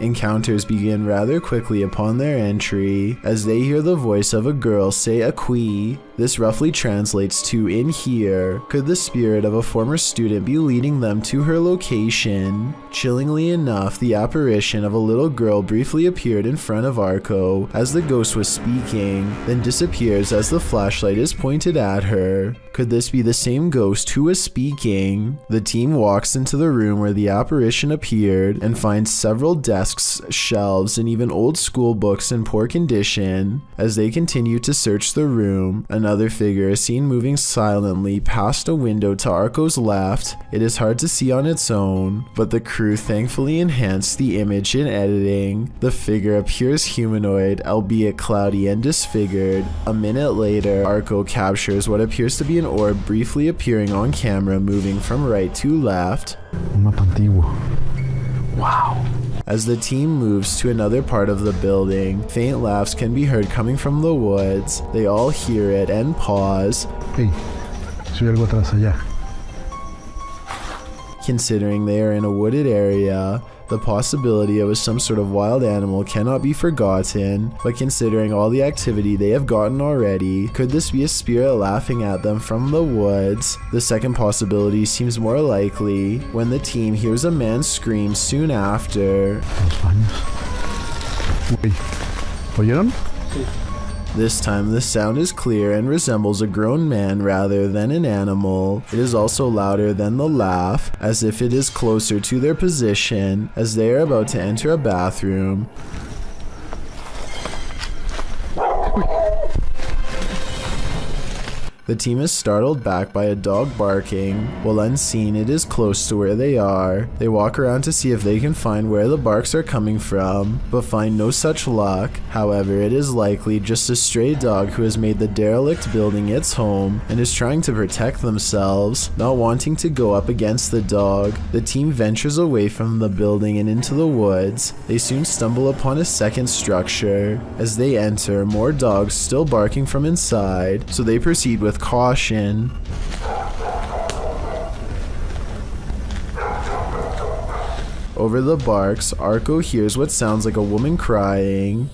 Encounters begin rather quickly upon their entry, as they hear the voice of a girl say "Aquí." This roughly translates to "in here." Could the spirit of a former student be leading them to her location? Chillingly enough, the apparition of a little girl briefly appeared in front of Arco as the ghost was speaking, then disappears as the flashlight is pointed at her. Could this be the same ghost who was speaking? The team walks into the room where the apparition appeared and finds several desks, shelves, and even old school books in poor condition. As they continue to search the room, another another figure is seen moving silently past a window to Arco's left. It is hard to see on its own, but the crew thankfully enhanced the image in editing. The figure appears humanoid, albeit cloudy and disfigured. A minute later, Arco captures what appears to be an orb briefly appearing on camera, moving from right to left. Un mapa antiguo. Wow. As the team moves to another part of the building, faint laughs can be heard coming from the woods. They all hear it and pause. Hey, soy algo atrás allá. Considering they are in a wooded area, the possibility of some sort of wild animal cannot be forgotten, but considering all the activity they have gotten already, could this be a spirit laughing at them from the woods? The second possibility seems more likely when the team hears a man scream soon after. ¿Oyeron? This time the sound is clear and resembles a grown man rather than an animal. It is also louder than the laugh, as if it is closer to their position as they are about to enter a bathroom. The team is startled back by a dog barking. While unseen, it is close to where they are. They walk around to see if they can find where the barks are coming from, but find no such luck. However, it is likely just a stray dog who has made the derelict building its home and is trying to protect themselves. Not wanting to go up against the dog, the team ventures away from the building and into the woods. They soon stumble upon a second structure. As they enter, more dogs still barking from inside, so they proceed with caution. Over the barks, Arco hears what sounds like a woman crying.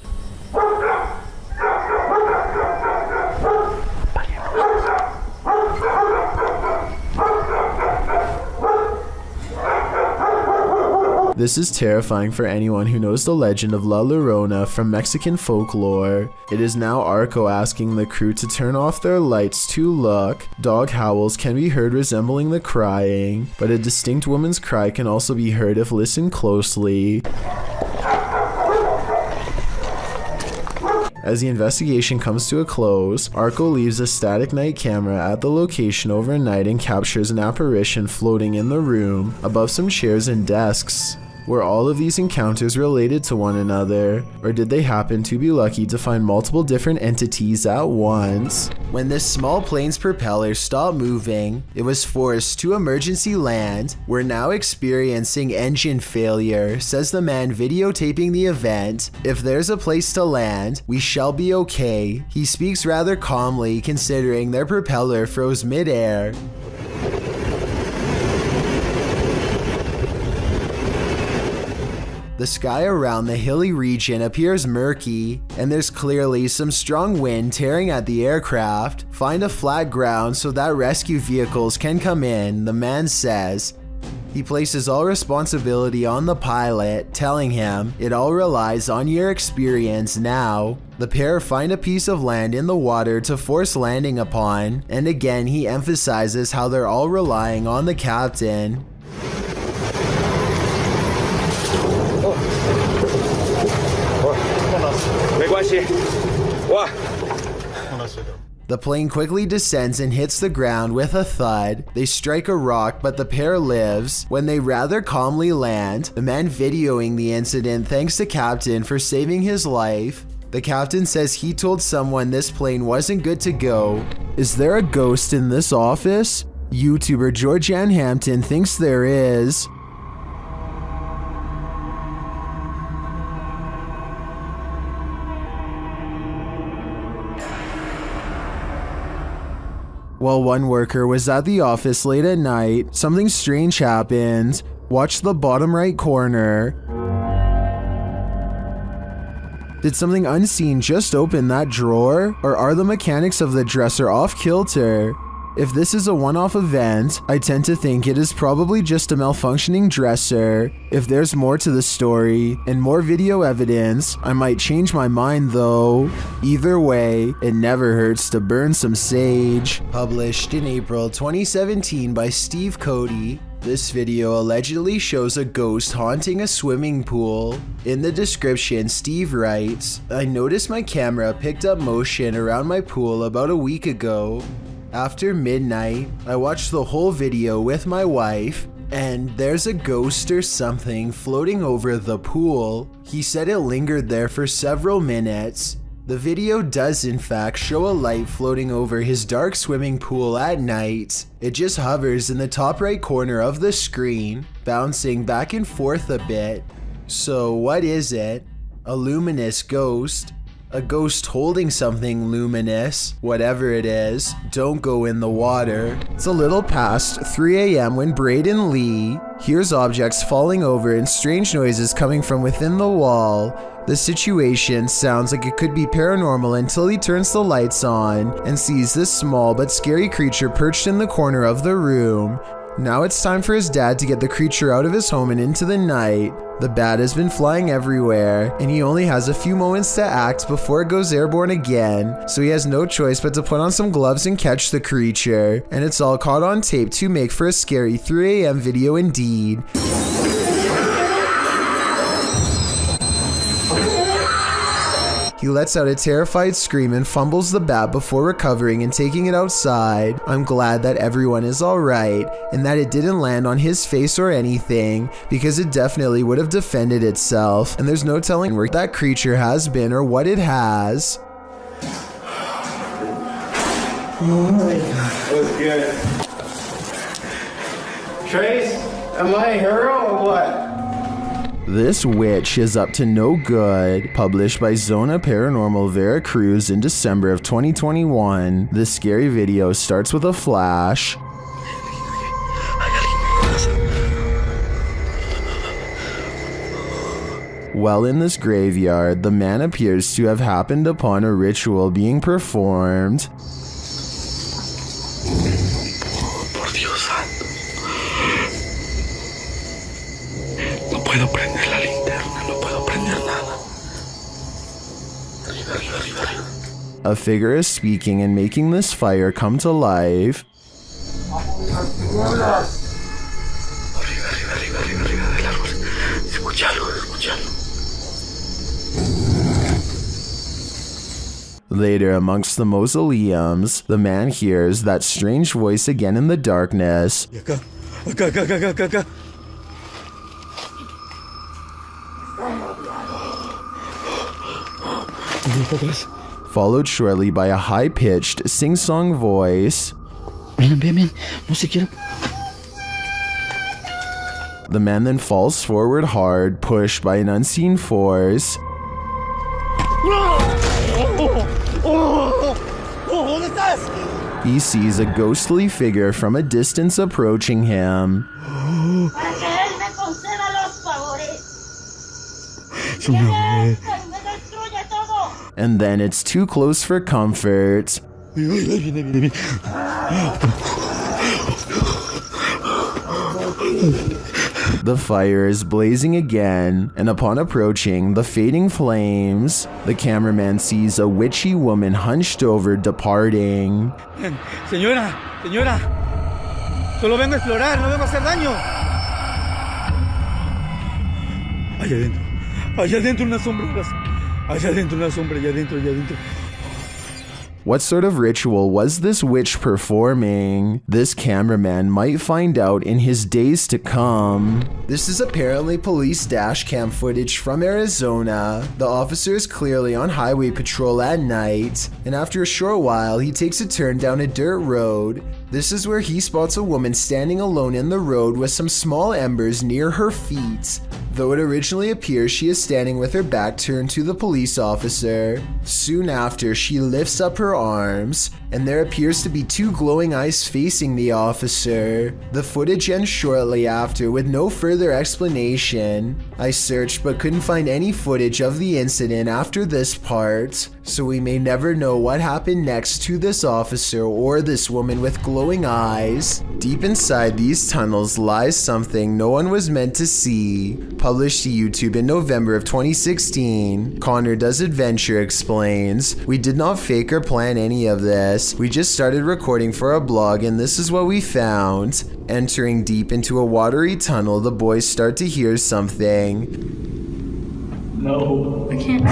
This is terrifying for anyone who knows the legend of La Llorona from Mexican folklore. It is now Arco asking the crew to turn off their lights to look. Dog howls can be heard resembling the crying, but a distinct woman's cry can also be heard if listened closely. As the investigation comes to a close, Arco leaves a static night camera at the location overnight and captures an apparition floating in the room above some chairs and desks. Were all of these encounters related to one another, or did they happen to be lucky to find multiple different entities at once? When this small plane's propeller stopped moving, it was forced to emergency land. We're now experiencing engine failure, says the man videotaping the event. If there's a place to land, we shall be okay. He speaks rather calmly considering their propeller froze mid-air. The sky around the hilly region appears murky, and there's clearly some strong wind tearing at the aircraft. Find a flat ground so that rescue vehicles can come in, the man says. He places all responsibility on the pilot, telling him, "It all relies on your experience now." The pair find a piece of land in the water to force landing upon, and again he emphasizes how they're all relying on the captain. The plane quickly descends and hits the ground with a thud. They strike a rock, but the pair lives. When they rather calmly land, the man videoing the incident thanks the captain for saving his life. The captain says he told someone this plane wasn't good to go. Is there a ghost in this office? YouTuber Georgianne Hampton thinks there is. While one worker was at the office late at night, something strange happened. Watch the bottom right corner. Did something unseen just open that drawer? Or are the mechanics of the dresser off kilter? If this is a one-off event, I tend to think it is probably just a malfunctioning dresser. If there's more to the story and more video evidence, I might change my mind though. Either way, it never hurts to burn some sage. Published in April 2017 by Steve Cody. This video allegedly shows a ghost haunting a swimming pool. In the description, Steve writes, "I noticed my camera picked up motion around my pool about a week ago. After midnight, I watched the whole video with my wife, and there's a ghost or something floating over the pool. He said it lingered there for several minutes. The video does in fact show a light floating over his dark swimming pool at night. It just hovers in the top right corner of the screen, bouncing back and forth a bit. So what is it? A luminous ghost? A ghost holding something luminous? Whatever it is, don't go in the water." It's a little past 3 a.m. when Braden Lee hears objects falling over and strange noises coming from within the wall. The situation sounds like it could be paranormal until he turns the lights on and sees this small but scary creature perched in the corner of the room. Now it's time for his dad to get the creature out of his home and into the night. The bat has been flying everywhere, and he only has a few moments to act before it goes airborne again, so he has no choice but to put on some gloves and catch the creature. And it's all caught on tape to make for a scary 3 a.m. video indeed. He lets out a terrified scream and fumbles the bat before recovering and taking it outside. I'm glad that everyone is alright and that it didn't land on his face or anything, because it definitely would have defended itself, and there's no telling where that creature has been or what it has. Oh my god. What's good? Trace, am I a hero or what? This witch is up to no good. Published by Zona Paranormal Veracruz in December of 2021. This scary video starts with a flash. While in this graveyard, the man appears to have happened upon a ritual being performed. puedo prender la linterna, no puedo prender nada. Arriba, arriba, arriba, arriba. A figure is speaking and making this fire come to life. Arriba, arriba, arriba, arriba, arriba del árbol. Escúchalo, escúchalo. Later, amongst the mausoleums, the man hears that strange voice again in the darkness. Acá, acá, acá, acá, acá, acá. Followed shortly by a high-pitched, sing-song voice. Ven, ven, ven. No se quiero. The man then falls forward hard, pushed by an unseen force. ¿Dónde estás? He sees a ghostly figure from a distance approaching him. Para que él me conceda los favores. Que me destruye todo. And then it's too close for comfort. The fire is blazing again, and upon approaching the fading flames, the cameraman sees a witchy woman hunched over, departing. Señora, señora, solo vengo a explorar, no vengo a hacer daño. Allá adentro unas sombras. Allá adentro una sombra, allá adentro, allá adentro. What sort of ritual was this witch performing? This cameraman might find out in his days to come. This is apparently police dash cam footage from Arizona. The officer is clearly on highway patrol at night, and after a short while, he takes a turn down a dirt road. This is where he spots a woman standing alone in the road with some small embers near her feet. Though it originally appears she is standing with her back turned to the police officer. Soon after, she lifts up her arms, and there appears to be two glowing eyes facing the officer. The footage ends shortly after with no further explanation. I searched but couldn't find any footage of the incident after this part, so we may never know what happened next to this officer or this woman with glowing eyes. Deep inside these tunnels lies something no one was meant to see. Published to YouTube in November of 2016, Connor Does Adventure explains, "We did not fake or plan any of this. We just started recording for a blog and this is what we found. Entering deep into a watery tunnel, the boys start to hear something. No. I can't.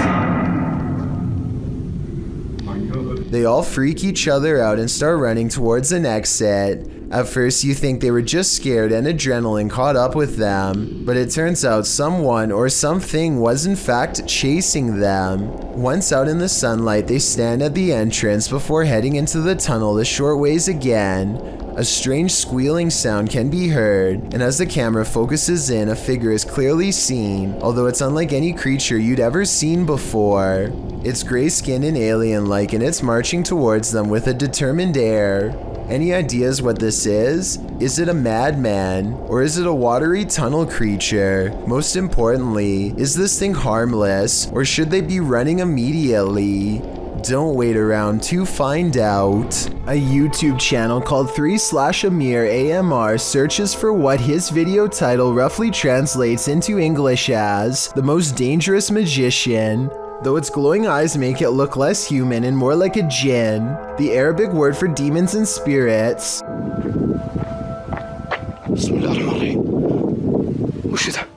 They all freak each other out and start running towards an exit. At first you think they were just scared and adrenaline caught up with them, but it turns out someone or something was in fact chasing them. Once out in the sunlight, they stand at the entrance before heading into the tunnel the short ways again. A strange squealing sound can be heard, and as the camera focuses in, a figure is clearly seen, although it's unlike any creature you'd ever seen before. It's gray-skinned and alien-like, and it's marching towards them with a determined air. Any ideas what this is? Is it a madman? Or is it a watery tunnel creature? Most importantly, is this thing harmless? Or should they be running immediately? Don't wait around to find out. A YouTube channel called 3/Amir AMR searches for what his video title roughly translates into English as the most dangerous magician. Though its glowing eyes make it look less human and more like a jinn, the Arabic word for demons and spirits.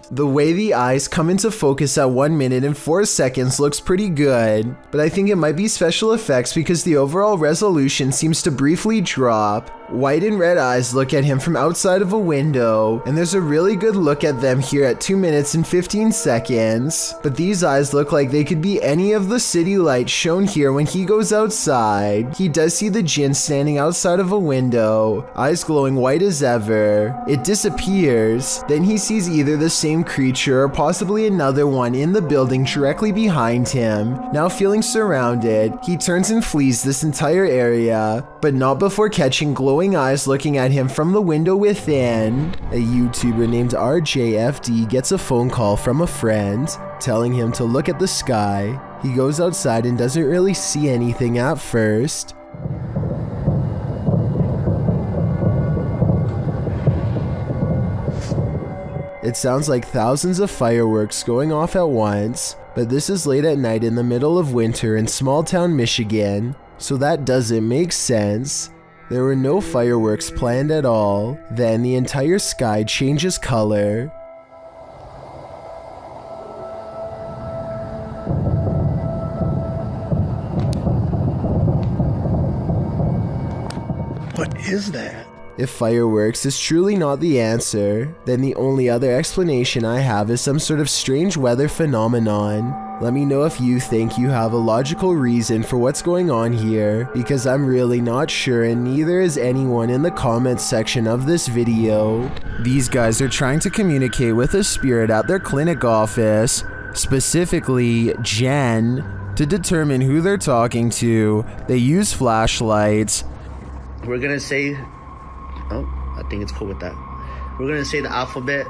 The way the eyes come into focus at 1 minute and 4 seconds looks pretty good, but I think it might be special effects because the overall resolution seems to briefly drop. White and red eyes look at him from outside of a window, and there's a really good look at them here at 2 minutes and 15 seconds. But these eyes look like they could be any of the city lights shown here when he goes outside. He does see the djinn standing outside of a window, eyes glowing white as ever. It disappears, then he sees either the same creature or possibly another one in the building directly behind him. Now feeling surrounded, he turns and flees this entire area, but not before catching glowing eyes looking at him from the window within. A YouTuber named RJFD gets a phone call from a friend telling him to look at the sky. He goes outside and doesn't really see anything at first. It sounds like thousands of fireworks going off at once, but this is late at night in the middle of winter in small town Michigan, so that doesn't make sense. There were no fireworks planned at all. Then the entire sky changes color. What is that? If fireworks is truly not the answer, then the only other explanation I have is some sort of strange weather phenomenon. Let me know if you think you have a logical reason for what's going on here, because I'm really not sure and neither is anyone in the comments section of this video. These guys are trying to communicate with a spirit at their clinic office, specifically Jen. To determine who they're talking to, they use flashlights. We're gonna say, oh, I think it's cool with that. We're gonna say the alphabet,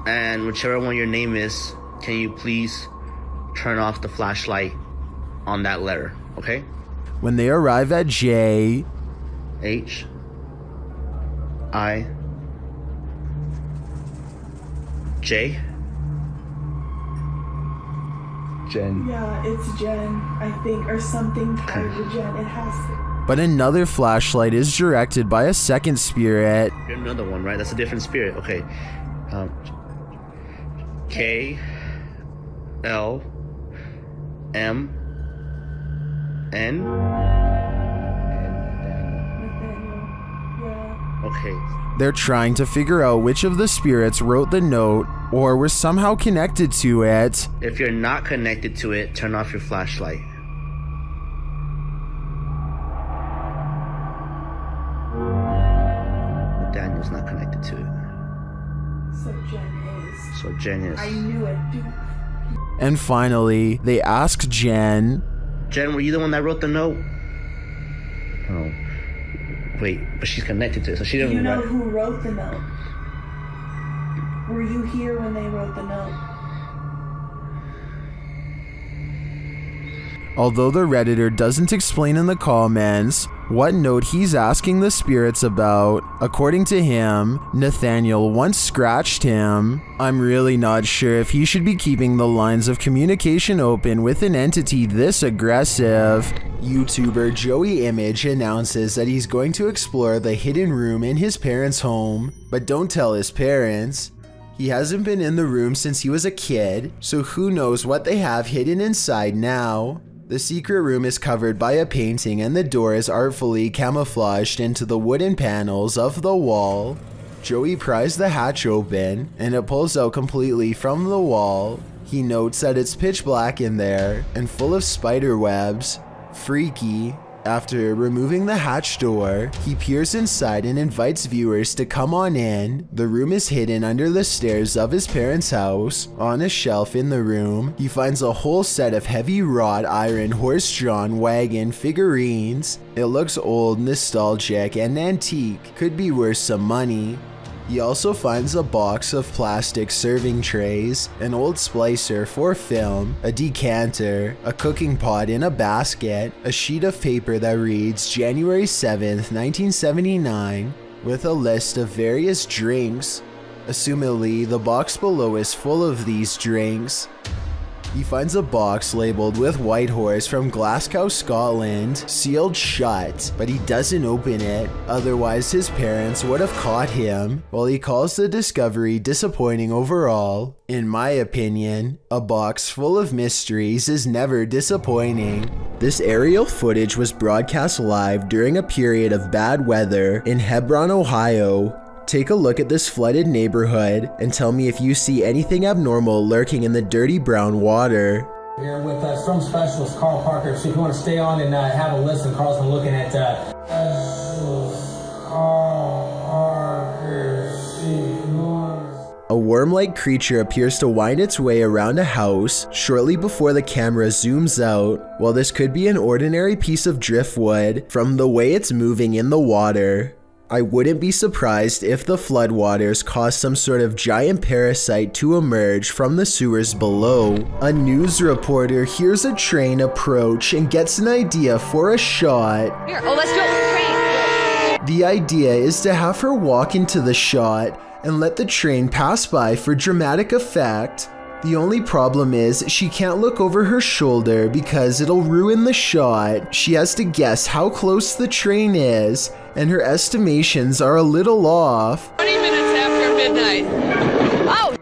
and whichever one your name is, can you please turn off the flashlight on that letter, okay? When they arrive at J, H, I, J, Jen. Yeah, it's Jen, I think, or something tied to Jen. It has to. But another flashlight is directed by a second spirit. Another one, right? That's a different spirit. Okay. K, L, M, N. Okay. They're trying to figure out which of the spirits wrote the note or were somehow connected to it. If you're not connected to it, turn off your flashlight. Daniel's not connected to it. So Jen is. So Jen is. I knew it. And finally, they ask Jen. Jen, were you the one that wrote the note? Oh. Wait, but she's connected to it, so she didn't. You know who wrote the note? Were you here when they wrote the note? Although the Redditor doesn't explain in the comments what note he's asking the spirits about, according to him, Nathaniel once scratched him. I'm really not sure if he should be keeping the lines of communication open with an entity this aggressive. YouTuber Joey Image announces that he's going to explore the hidden room in his parents' home, but don't tell his parents. He hasn't been in the room since he was a kid, so who knows what they have hidden inside now. The secret room is covered by a painting and the door is artfully camouflaged into the wooden panels of the wall. Joey pries the hatch open and it pulls out completely from the wall. He notes that it's pitch black in there and full of spider webs. Freaky. After removing the hatch door, he peers inside and invites viewers to come on in. The room is hidden under the stairs of his parents' house. On a shelf in the room, he finds a whole set of heavy wrought iron horse-drawn wagon figurines. It looks old, nostalgic, and antique. Could be worth some money. He also finds a box of plastic serving trays, an old splicer for film, a decanter, a cooking pot in a basket, a sheet of paper that reads January 7th, 1979, with a list of various drinks. Assumedly, the box below is full of these drinks. He finds a box labeled with White Horse from Glasgow, Scotland, sealed shut, but he doesn't open it, otherwise his parents would have caught him. While he calls the discovery disappointing overall, in my opinion, a box full of mysteries is never disappointing. This aerial footage was broadcast live during a period of bad weather in Hebron, Ohio. Take a look at this flooded neighborhood and tell me if you see anything abnormal lurking in the dirty brown water. Here with storm specialist Carl Parker, so if you want to stay on and have a listen, Carl's been looking at A worm-like creature appears to wind its way around a house shortly before the camera zooms out. While this could be an ordinary piece of driftwood, from the way it's moving in the water, I wouldn't be surprised if the floodwaters caused some sort of giant parasite to emerge from the sewers below. A news reporter hears a train approach and gets an idea for a shot. Here, let's do it. Train. The idea is to have her walk into the shot and let the train pass by for dramatic effect. The only problem is she can't look over her shoulder because it'll ruin the shot. She has to guess how close the train is, and her estimations are a little off. 20 minutes after midnight. Oh!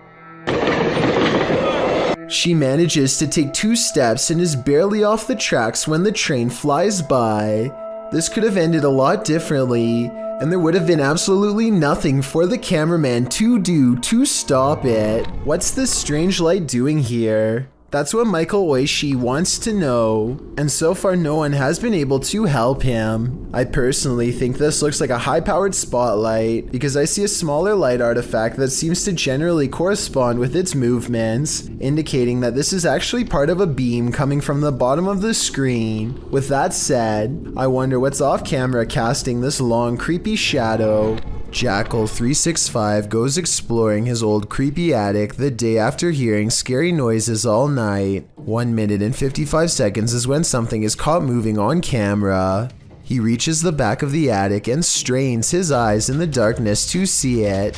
She manages to take 2 steps and is barely off the tracks when the train flies by. This could have ended a lot differently, and there would have been absolutely nothing for the cameraman to do to stop it. What's this strange light doing here? That's what Michael Oishi wants to know, and so far no one has been able to help him. I personally think this looks like a high-powered spotlight because I see a smaller light artifact that seems to generally correspond with its movements, indicating that this is actually part of a beam coming from the bottom of the screen. With that said, I wonder what's off camera casting this long, creepy shadow. Jackal365 goes exploring his old creepy attic the day after hearing scary noises all night. 1 minute and 55 seconds is when something is caught moving on camera. He reaches the back of the attic and strains his eyes in the darkness to see it.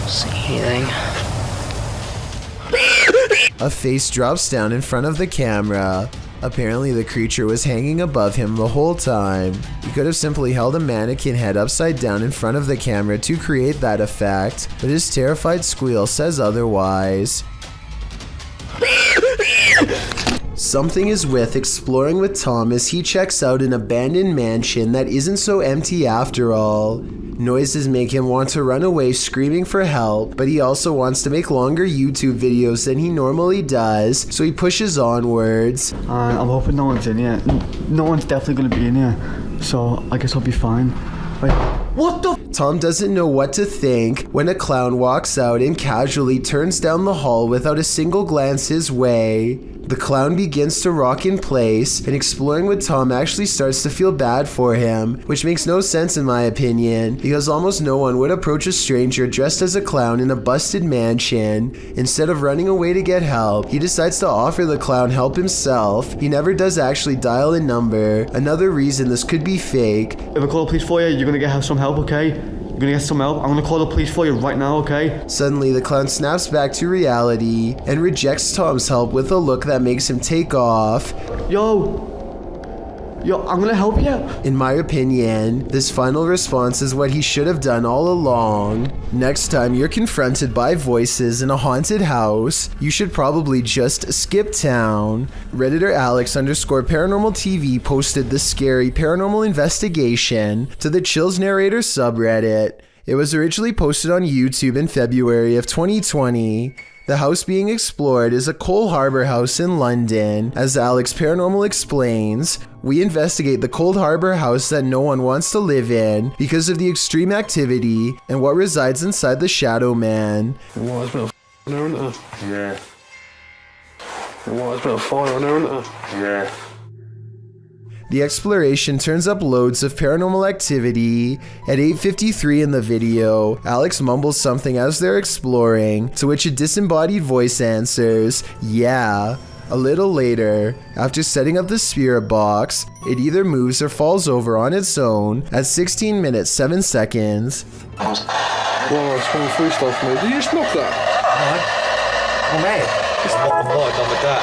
See anything? A face drops down in front of the camera. Apparently the creature was hanging above him the whole time. He could have simply held a mannequin head upside down in front of the camera to create that effect, but his terrified squeal says otherwise. Something is with exploring with Tom as he checks out an abandoned mansion that isn't so empty after all. Noises make him want to run away screaming for help, but he also wants to make longer YouTube videos than he normally does, so he pushes onwards. I'm hoping no one's in here. No one's definitely gonna be in here, so I guess I'll be fine. Wait, what the? Tom doesn't know what to think when a clown walks out and casually turns down the hall without a single glance his way. The clown begins to rock in place, and exploring with Tom actually starts to feel bad for him, which makes no sense in my opinion, because almost no one would approach a stranger dressed as a clown in a busted mansion. Instead of running away to get help, he decides to offer the clown help himself. He never does actually dial a number. Another reason this could be fake. If I call the police for you, you're gonna get some help, okay? You're gonna get some help. I'm gonna call the police for you right now, okay? Suddenly, the clown snaps back to reality and rejects Tom's help with a look that makes him take off. Yo, I'm gonna help you. In my opinion, this final response is what he should have done all along. Next time you're confronted by voices in a haunted house, you should probably just skip town. Redditor Alex_paranormal TV posted this scary paranormal investigation to the Chills Narrator subreddit. It was originally posted on YouTube in February of 2020. The house being explored is a Cole Harbour house in London. As Alex Paranormal explains, we investigate the Cold Harbour house that no one wants to live in because of the extreme activity and what resides inside the Shadow Man. Well, it's been a there, isn't it? Yeah. Well, it's been a fire on there, isn't it? Yeah. The exploration turns up loads of paranormal activity. At 8:53 in the video, Alex mumbles something as they're exploring, to which a disembodied voice answers, "Yeah." A little later, after setting up the spirit box, it either moves or falls over on its own at 16 minutes 7 seconds. Well, it's going through stuff, mate. Did you just knock that? Oh, mate. I'm not done with that.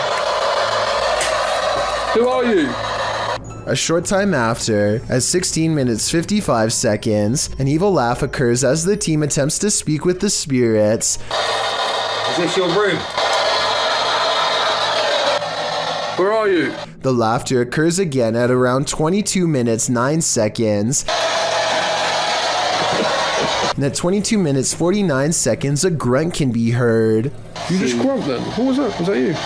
Who are you? A short time after, at 16 minutes 55 seconds, an evil laugh occurs as the team attempts to speak with the spirits. Is this your room? Where are you? The laughter occurs again at around 22 minutes 9 seconds. And at 22 minutes 49 seconds, a grunt can be heard. You just grunt then? What was that? Was that you?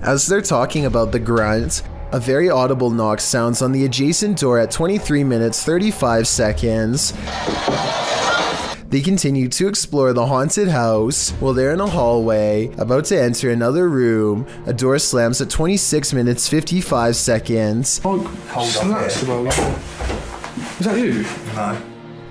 As they're talking about the grunt, a very audible knock sounds on the adjacent door at 23 minutes 35 seconds. They continue to explore the haunted house. While they're in a hallway, about to enter another room, a door slams at 26 minutes 55 seconds. Hold on. Is that you? No.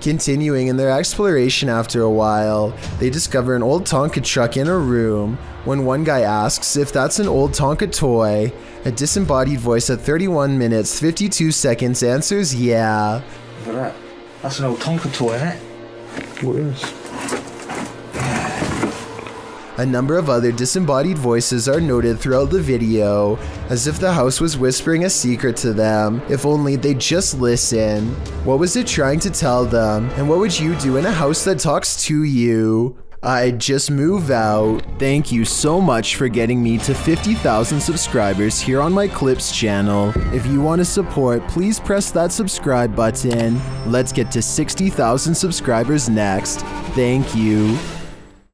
Continuing in their exploration after a while, they discover an old Tonka truck in a room. When one guy asks if that's an old Tonka toy, a disembodied voice at 31 minutes 52 seconds answers yeah. Look at that. That's an old Tonka toy, isn't it? What is? A number of other disembodied voices are noted throughout the video, as if the house was whispering a secret to them, if only they'd just listen. What was it trying to tell them, and what would you do in a house that talks to you? I'd just move out. Thank you so much for getting me to 50,000 subscribers here on my Clips channel. If you want to support, please press that subscribe button. Let's get to 60,000 subscribers next. Thank you.